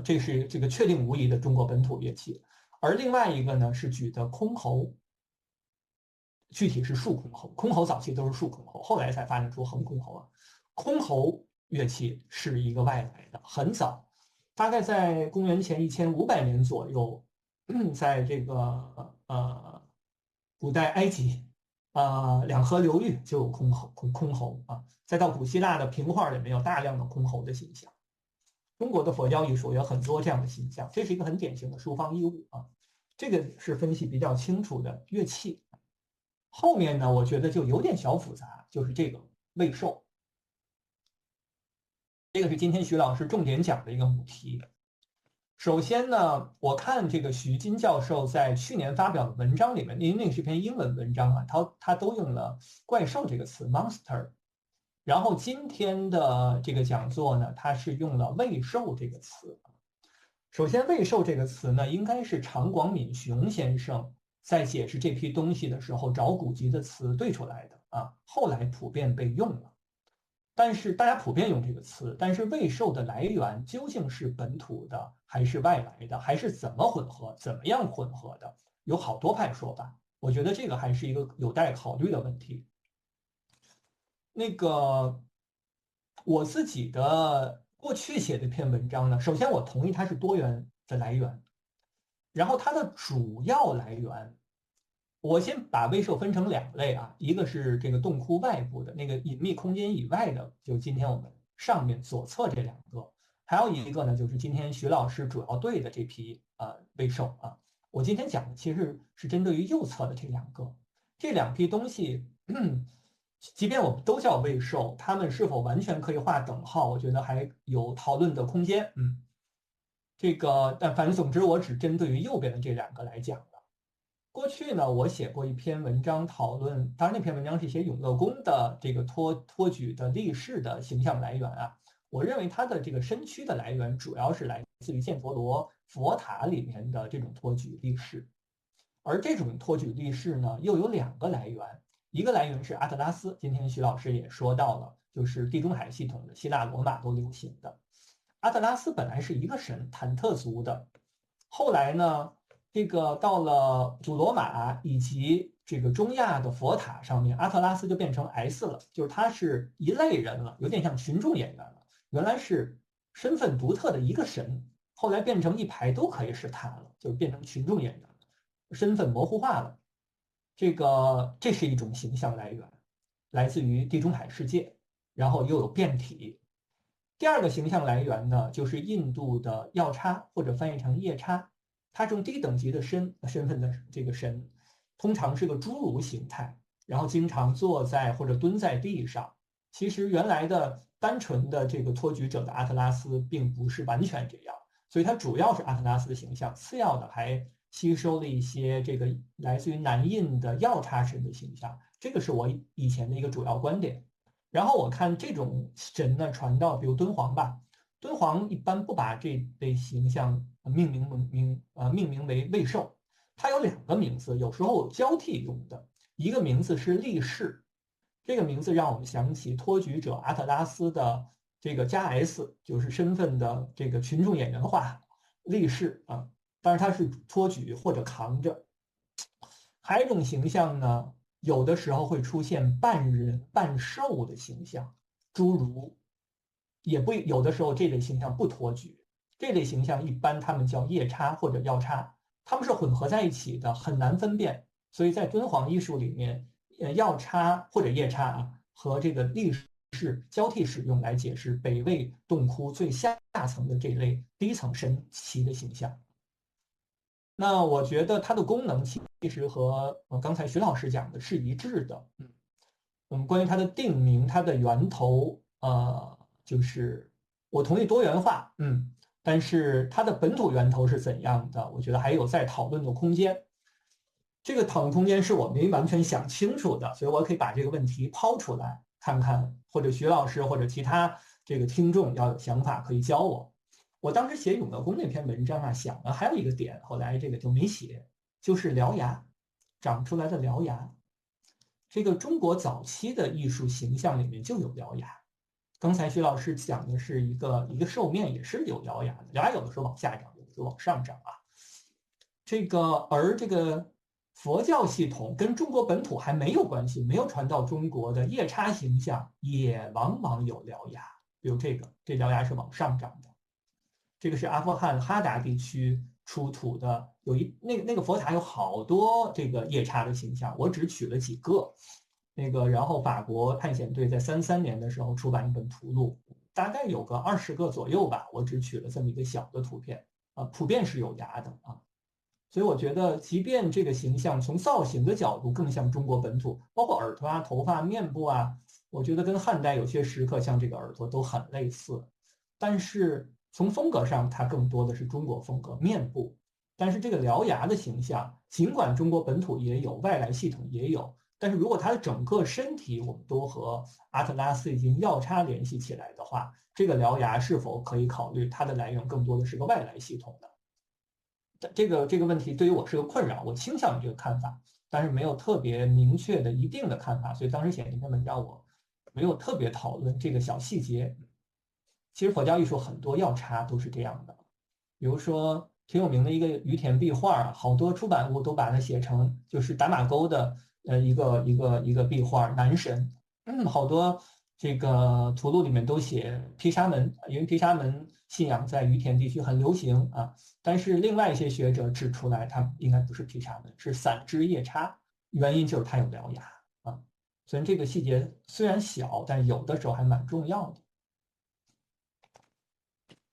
这是这个确定无疑的中国本土乐器。而另外一个呢是举的箜篌，具体是竖箜篌，箜篌早期都是竖箜篌，后来才发展出横箜篌啊。箜篌乐器是一个外来的，很早，大概在公元前1500年左右，在这个古代埃及两河流域就有箜篌啊，再到古希腊的平画里面有大量的箜篌的形象。中国的佛教艺术有很多这样的形象，这是一个很典型的殊方异物啊。这个是分析比较清楚的乐器。后面呢，我觉得就有点小复杂，就是这个魏寿。这个是今天徐老师重点讲的一个母题。首先呢，我看这个徐金教授在去年发表的文章里面，因为那是篇英文文章啊，他都用了怪兽这个词 monster。然后今天的这个讲座呢，他是用了魏寿这个词。首先，魏寿这个词呢，应该是常广闵雄先生在解释这批东西的时候找古籍的词对出来的啊，后来普遍被用了。但是大家普遍用这个词，但是魏寿的来源究竟是本土的还是外来的，还是怎么混合、怎么样混合的，有好多派说法。我觉得这个还是一个有待考虑的问题。那个我自己的过去写的一篇文章呢，首先我同意它是多元的来源，然后它的主要来源，我先把魏寿分成2类啊，一个是这个洞窟外部的那个隐秘空间以外的，就今天我们上面左侧这2个，还有一个呢就是今天徐老师主要对的这批魏寿啊。我今天讲的其实是针对于右侧的这2个，这2批东西。即便我们都叫魏寿，他们是否完全可以划等号，我觉得还有讨论的空间。这个，但反正总之，我只针对于右边的这2个来讲的。过去呢，我写过一篇文章讨论，当然那篇文章是写永乐宫的这个托举的立式的形象来源啊。我认为它的这个身躯的来源主要是来自于犍陀罗佛塔里面的这种托举立式，而这种托举立式呢，又有2个来源。一个来源是阿特拉斯，今天徐老师也说到了，就是地中海系统的希腊罗马都流行的。阿特拉斯本来是一个神，坦特族的，后来呢，这个到了古罗马以及这个中亚的佛塔上面，阿特拉斯就变成 S 了，就是他是一类人了，有点像群众演员了。原来是身份独特的一个神，后来变成一排都可以是他了，就变成群众演员了，身份模糊化了。这是一种形象来源，来自于地中海世界，然后又有变体。第2个形象来源呢，就是印度的药叉，或者翻译成夜叉，它这种低等级的身份的这个神，通常是个侏儒形态，然后经常坐在或者蹲在地上。其实原来的单纯的这个托举者的阿特拉斯并不是完全这样，所以它主要是阿特拉斯的形象，次要的还吸收了一些这个来自于南印的药叉神的形象，这个是我以前的一个主要观点。然后我看这种神呢传到比如敦煌吧，敦煌一般不把这类形象命名为魏寿，它有2个名字，有时候交替用的，一个名字是立式，这个名字让我们想起托举者阿特拉斯的这个加 S， 就是身份的这个群众演员化立式啊。但是他是托举或者扛着。还有一种形象呢，有的时候会出现半人半兽的形象，侏儒，也不有的时候这类形象不托举，这类形象一般他们叫夜叉或者药叉，他们是混合在一起的，很难分辨所以在敦煌艺术里面，药叉或者夜叉啊和这个立式交替使用来解释北魏洞窟最下层的这类低层神奇的形象。那我觉得它的功能其实和刚才徐老师讲的是一致的。关于它的定名、它的源头，就是我同意多元化，但是它的本土源头是怎样的，我觉得还有在讨论的空间。这个讨论空间是我没完全想清楚的，所以我可以把这个问题抛出来看看，或者徐老师或者其他这个听众要有想法可以教我。我当时写永乐宫那篇文章啊，想了还有一个点，后来这个就没写，就是獠牙长出来的獠牙。这个中国早期的艺术形象里面就有獠牙。刚才徐老师讲的是一个兽面也是有獠牙的，獠牙有的时候往下长，有的时候往上长啊。这个佛教系统跟中国本土还没有关系，没有传到中国的夜叉形象也往往有獠牙，比如这獠牙是往上长的。这个是阿富汗哈达地区出土的，那个佛塔有好多这个夜叉的形象，我只取了几个。然后法国探险队在33年的时候出版一本图录，大概有个20个左右吧，我只取了这么一个小的图片普遍是有牙的啊。所以我觉得，即便这个形象从造型的角度更像中国本土，包括耳朵啊、头发、面部啊，我觉得跟汉代有些时刻像这个耳朵都很类似，但是从风格上，它更多的是中国风格面部。但是这个獠牙的形象，尽管中国本土也有，外来系统也有，但是如果它的整个身体我们都和阿特拉斯以及药叉联系起来的话，这个獠牙是否可以考虑它的来源更多的是个外来系统的？这个问题对于我是个困扰，我倾向于这个看法，但是没有特别明确的一定的看法，所以当时写那篇文章我没有特别讨论这个小细节。其实佛教艺术很多药叉都是这样的，比如说挺有名的一个于田壁画，好多出版物都把它写成就是打马沟的一个壁画男神，好多这个图录里面都写毗沙门，因为毗沙门信仰在于田地区很流行啊。但是另外一些学者指出来，它应该不是毗沙门，是散枝夜叉，原因就是它有獠牙啊。所以这个细节虽然小，但有的时候还蛮重要的。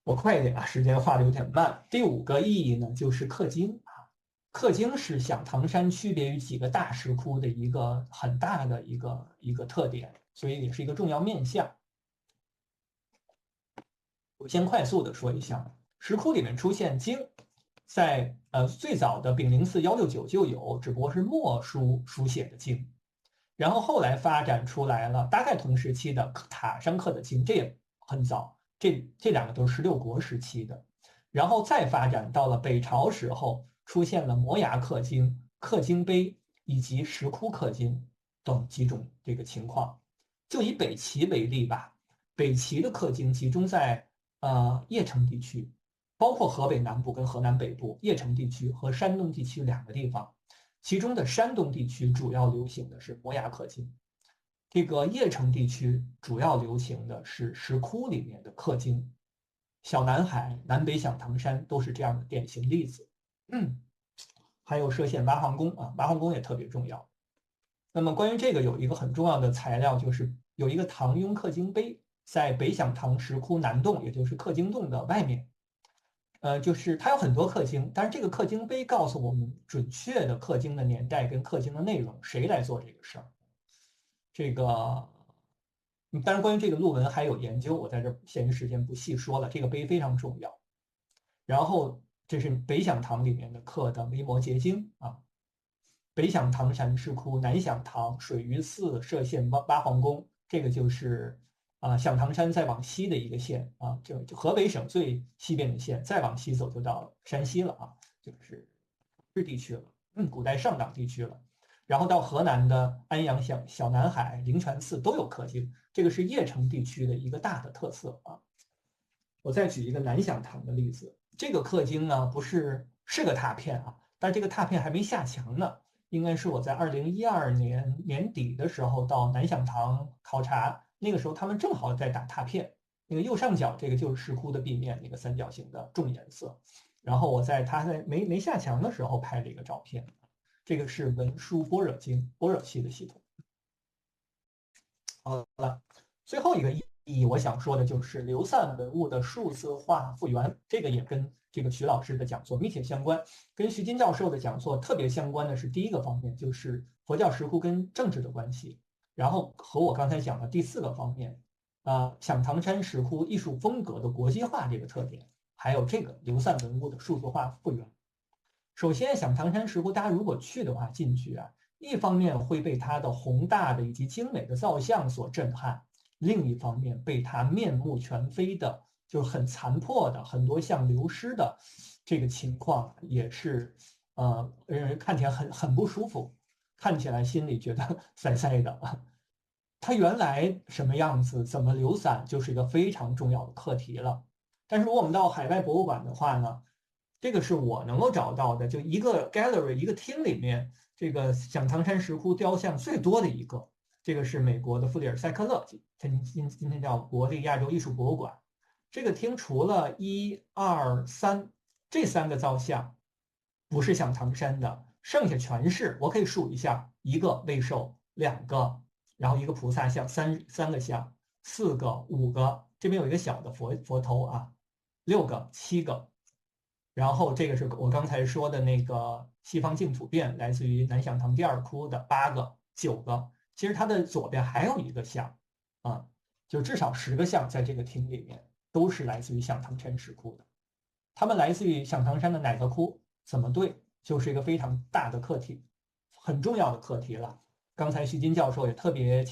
我快一点啊，时间画的有点慢。第5个意义呢，就是刻经啊。刻经是响堂山区别于几个大石窟的一个很大的一个特点，所以也是一个重要面向。我先快速的说一下，石窟里面出现经，在最早的炳灵寺169就有，只不过是墨书写的经，然后后来发展出来了，大概同时期的塔上刻的经，这也很早。这2个都是16国时期的，然后再发展到了北朝时候，出现了摩崖刻经、刻经碑以及石窟刻经等几种这个情况。就以北齐为例吧，北齐的刻经集中在邺城地区，包括河北南部跟河南北部，邺城地区和山东地区2个地方，其中的山东地区主要流行的是摩崖刻经。这个邺城地区主要流行的是石窟里面的刻经，小南海、南北响堂山都是这样的典型例子。还有歙县八皇宫啊，八皇宫也特别重要。那么关于这个有一个很重要的材料，就是有一个唐雍刻经碑，在北响堂石窟南洞，也就是刻经洞的外面。就是它有很多刻经，但是这个刻经碑告诉我们准确的刻经的年代跟刻经的内容，谁来做这个事儿？这个，当然关于这个论文还有研究，我在这限于时间不细说了。这个碑非常重要。然后这是北响堂里面的刻的维摩诘经啊，北响堂山石窟、南响堂、水鱼寺、歙县八皇宫，这个就是响堂山再往西的一个县啊，就河北省最西边的县，再往西走就到山西了啊，就是地区了，古代上党地区了。然后到河南的安阳、小南海、灵泉寺都有刻经，这个是邺城地区的一个大的特色啊。我再举一个南响堂的例子，这个刻经呢是个拓片啊，但这个拓片还没下墙呢，应该是我在2012年年底的时候到南响堂考察，那个时候他们正好在打拓片，那个右上角这个就是石窟的壁面，那个三角形的重颜色，然后我在它没下墙的时候拍了一个照片。这个是文殊般若经般若系的系统。好了，最后一个意义我想说的就是流散文物的数字化复原，这个也跟这个徐老师的讲座密切相关，跟徐金教授的讲座特别相关的是第一个方面，就是佛教石窟跟政治的关系，然后和我刚才讲的第4个方面，响堂山石窟艺术风格的国际化这个特点，还有这个流散文物的数字化复原。首先，响堂山石窟大家如果去的话，进去啊，一方面会被它的宏大的以及精美的造像所震撼，另一方面被它面目全非的，就是很残破的很多像流失的这个情况，也是让人看起来很不舒服，看起来心里觉得塞塞的。它原来什么样子，怎么流散，就是一个非常重要的课题了。但是如果我们到海外博物馆的话呢，这个是我能够找到的，就一个 gallery 一个厅里面，这个响堂山石窟雕像最多的一个，这个是美国的弗里尔塞克勒，它今天叫国立亚洲艺术博物馆。这个厅除了1、2、3这3个造像不是响堂山的，剩下全是，我可以数一下，一个未受，2个，然后一个菩萨像，三个像，4个、5个，这边有一个小的佛头啊，6个、7个。然后这个是我刚才说的那个西方净土殿，来自于南响堂第2窟的8个、9个。其实它的左边还有一个像，就至少10个像在这个厅里面都是来自于响堂山石窟的。它们来自于响堂山的哪个窟？怎么对，就是一个非常大的课题，很重要的课题了。刚才徐金教授也特别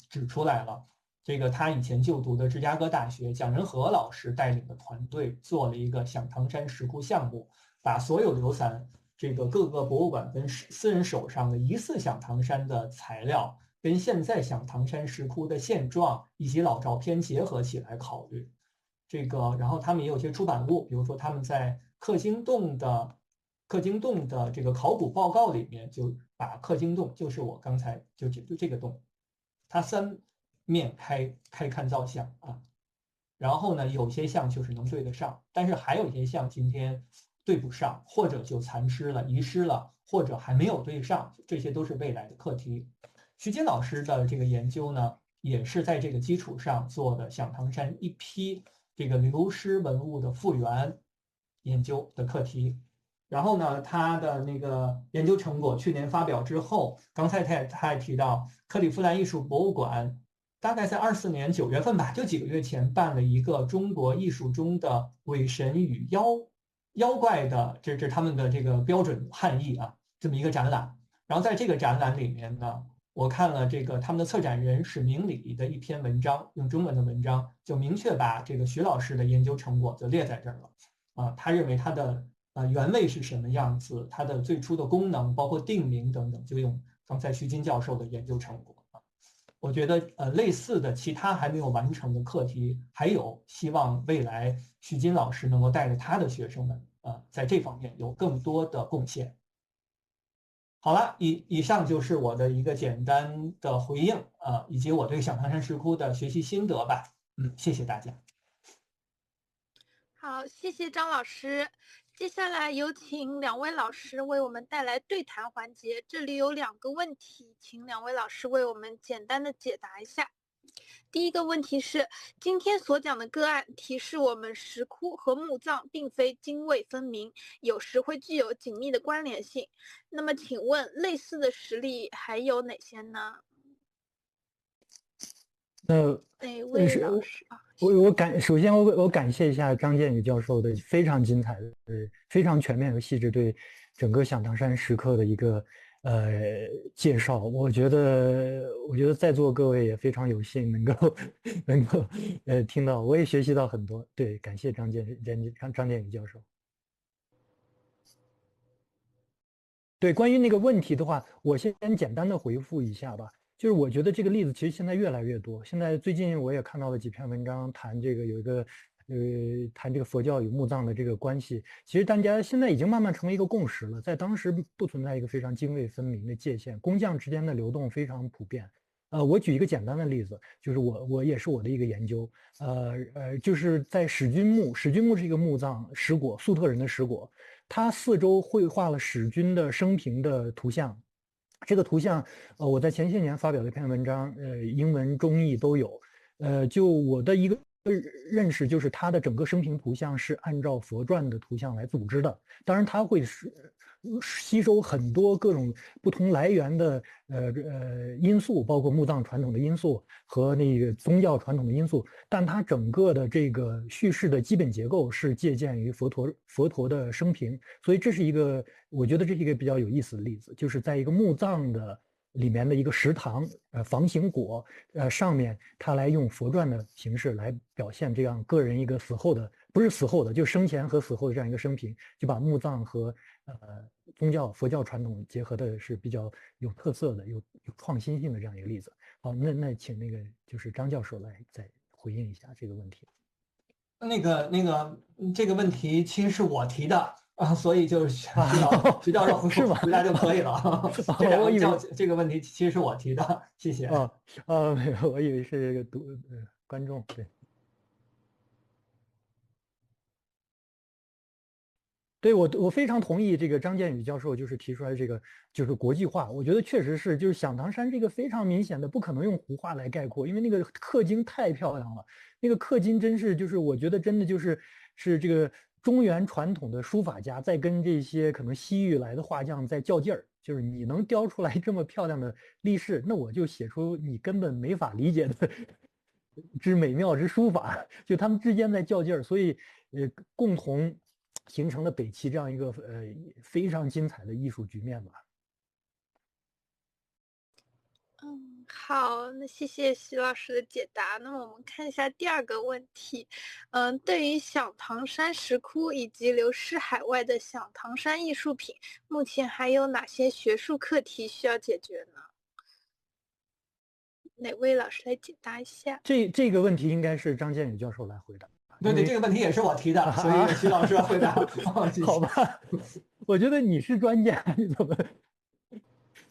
指出来了。这个他以前就读的芝加哥大学蒋仁和老师带领的团队做了一个响堂山石窟项目，把所有流散这个各个博物馆跟私人手上的疑似响堂山的材料，跟现在响堂山石窟的现状以及老照片结合起来考虑。这个，然后他们也有些出版物，比如说他们在克京洞的这个考古报告里面，就把克京洞，就是我刚才就这个洞，它3面开龛造像啊，然后呢，有些像就是能对得上，但是还有一些像今天对不上，或者就残失了、遗失了，或者还没有对上，这些都是未来的课题。徐金老师的这个研究呢，也是在这个基础上做的响堂山一批这个流失文物的复原研究的课题。然后呢，他的那个研究成果去年发表之后，刚才他也提到，克利夫兰艺术博物馆大概在24年9月份吧，就几个月前办了一个中国艺术中的鬼神与妖怪的，这是他们的这个标准汉译啊，这么一个展览。然后在这个展览里面呢，我看了这个他们的策展人史明礼的一篇文章，用中文的文章，就明确把这个徐老师的研究成果就列在这儿了啊。他认为他的原位是什么样子，它的最初的功能，包括定名等等，就用刚才徐金教授的研究成果。我觉得类似的其他还没有完成的课题还有，希望未来徐金老师能够带着他的学生们在这方面有更多的贡献。好了，以上就是我的一个简单的回应以及我对响堂山石窟的学习心得吧。谢谢大家。好，谢谢张老师。接下来有请2位老师为我们带来对谈环节。这里有2个问题，请2位老师为我们简单的解答一下。第一个问题是，今天所讲的个案提示我们石窟和墓葬并非泾渭分明，有时会具有紧密的关联性。那么请问类似的实例还有哪些呢？哪位老师啊？首先我感谢一下张建宇教授的非常精彩的、非常全面和细致对整个响堂山石刻的一个介绍。我觉得在座各位也非常有幸能够听到，我也学习到很多。对，感谢张建宇教授。对，关于那个问题的话，我先简单的回复一下吧。就是我觉得这个例子其实现在越来越多。现在最近我也看到了几篇文章，谈这个有一个谈这个佛教与墓葬的这个关系。其实大家现在已经慢慢成为一个共识了，在当时不存在一个非常泾渭分明的界限，工匠之间的流动非常普遍。我举一个简单的例子，就是我也是我的一个研究，就是在史君墓，史君墓是一个墓葬石椁，粟特人的石椁，它四周绘画了史君的生平的图像。这个图像，我在前些年发表了一篇文章，英文、中译都有。就我的一个认识，就是它的整个生平图像是按照佛传的图像来组织的。当然，它会吸收很多各种不同来源的因素，包括墓葬传统的因素和那个宗教传统的因素，但它整个的这个叙事的基本结构是借鉴于佛陀的生平，所以这是一个我觉得这是一个比较有意思的例子，就是在一个墓葬的里面的一个石堂，房形椁，上面他来用佛传的形式来表现这样个人一个死后的，不是死后的，就生前和死后的这样一个生平，就把墓葬和宗教佛教传统结合的是比较有特色的、有创新性的这样一个例子。好，那请那个就是张教授来再回应一下这个问题。这个问题其实是我提的啊，所以就是徐教授回答就可以了。这个问题其实是我提的，谢谢。没有，我以为是这个观众。对，我非常同意这个张建宇教授就是提出来这个就是国际化，我觉得确实是就是响堂山这个非常明显的，不可能用胡话来概括，因为那个刻经太漂亮了，那个刻经真是就是我觉得真的是这个中原传统的书法家在跟这些可能西域来的画匠在较劲儿，就是你能雕出来这么漂亮的力士，那我就写出你根本没法理解的之美妙之书法，就他们之间在较劲儿，所以共同形成了北齐这样一个非常精彩的艺术局面吧。好，那谢谢徐老师的解答。那么我们看一下第二个问题，对于响堂山石窟以及流失海外的响堂山艺术品，目前还有哪些学术课题需要解决呢？哪位老师来解答一下？这个问题应该是张建宇教授来回答。对，这个问题也是我提的，所以徐老师回答。好吧，我觉得你是专家，你怎么？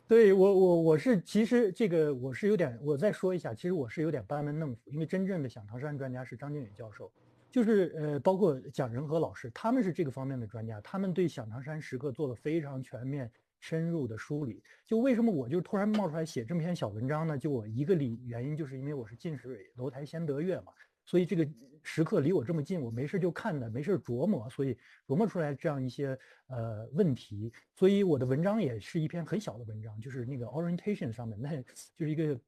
对我是其实这个我是有点，我再说一下，其实我是有点班门弄斧，因为真正的响堂山专家是张建宇教授，就是包括蒋仁和老师，他们是这个方面的专家，他们对响堂山石刻做了非常全面、深入的梳理。就为什么我就突然冒出来写这么篇小文章呢？就我一个原因，就是因为我是进士楼台先得月嘛。所以这个时刻离我这么近，我没事就看的，没事琢磨，所以琢磨出来这样一些问题。所以我的文章也是一篇很小的文章，就是那个 orientation 上面，那就是一个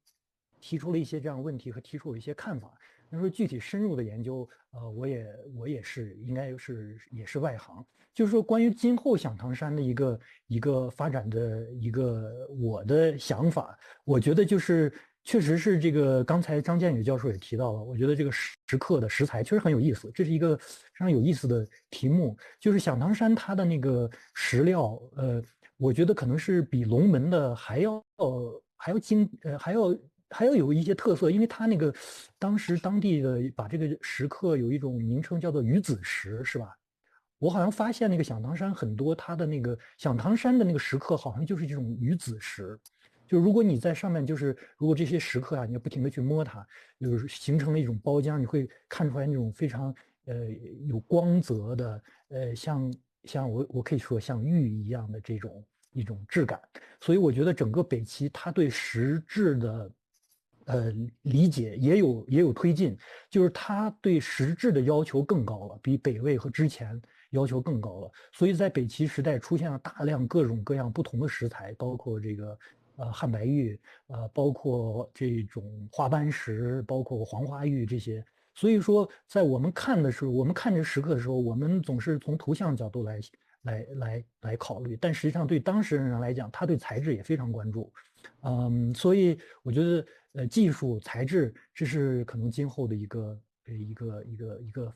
提出了一些这样的问题和提出了一些看法。那说具体深入的研究，我也是应该也是外行。就是说关于今后响堂山的一个发展的一个我的想法，我觉得就是。确实是这个，刚才张建宇教授也提到了，我觉得这个石刻的石材确实很有意思，这是一个非常有意思的题目。就是响堂山它的那个石料，我觉得可能是比龙门的还要有一些特色，因为它那个当时当地的把这个石刻有一种名称叫做鱼子石，是吧？我好像发现那个响堂山很多它的那个响堂山的那个石刻好像就是这种鱼子石。就如果你在上面，就是如果这些石刻啊，你要不停的去摸它，就是形成了一种包浆，你会看出来那种非常有光泽的像我可以说像玉一样的这种一种质感。所以我觉得整个北齐它对石质的理解也有推进，就是它对石质的要求更高了，比北魏和之前要求更高了。所以在北齐时代出现了大量各种各样不同的石材，包括这个。汉白玉，包括这种花斑石，包括黄花玉这些。所以说，在我们看的时候，我们看这石刻的时候，我们总是从图像角度来考虑，但实际上对当事人来讲，他对材质也非常关注。所以我觉得技术材质这是可能今后的一个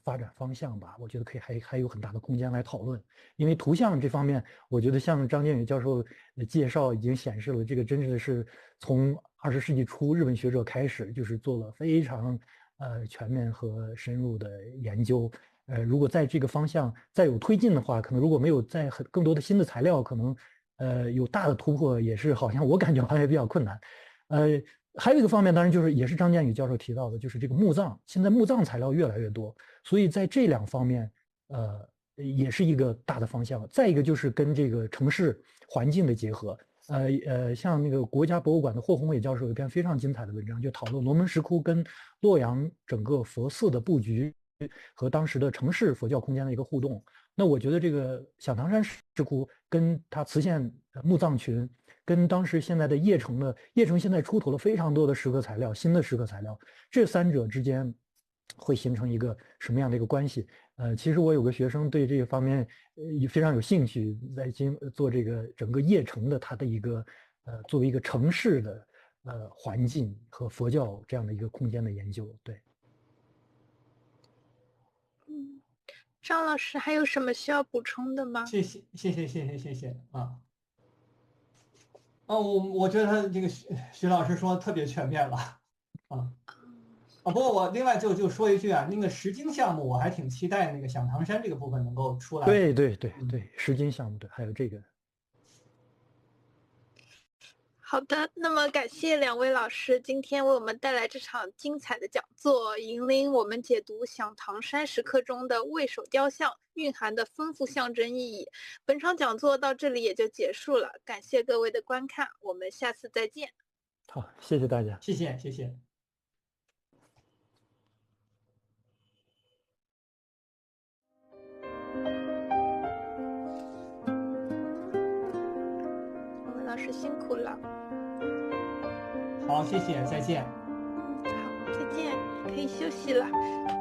发展方向吧，我觉得可以还有很大的空间来讨论。因为图像这方面，我觉得像张建宇教授的介绍已经显示了，这个真的是从20世纪初日本学者开始，就是做了非常全面和深入的研究。如果在这个方向再有推进的话，可能如果没有再更多的新的材料，可能有大的突破也是好像我感觉好像也比较困难。还有一个方面，当然就是也是张建宇教授提到的，就是这个墓葬，现在墓葬材料越来越多，所以在这两方面，也是一个大的方向。再一个就是跟这个城市环境的结合，像那个国家博物馆的霍宏伟教授有一篇非常精彩的文章，就讨论龙门石窟跟洛阳整个佛寺的布局和当时的城市佛教空间的一个互动。那我觉得这个响堂山石窟跟它磁县墓葬群，跟当时现在的邺城现在出土了非常多的石刻材料，新的石刻材料，这三者之间会形成一个什么样的一个关系？其实我有个学生对这个方面非常有兴趣，在做这个整个邺城的它的一个作为一个城市的环境和佛教这样的一个空间的研究。对，张老师还有什么需要补充的吗？谢谢啊。我觉得他这个徐老师说的特别全面了啊。不过我另外就说一句啊，那个石经项目我还挺期待那个响堂山这个部分能够出来。对，石经项目对，还有这个。好的，那么感谢两位老师今天为我们带来这场精彩的讲座，引领我们解读响堂山石刻中的魏首雕像蕴含的丰富象征意义。本场讲座到这里也就结束了，感谢各位的观看，我们下次再见。好，谢谢大家。谢谢。两位老师辛苦了。好，谢谢，再见。好，再见，可以休息了。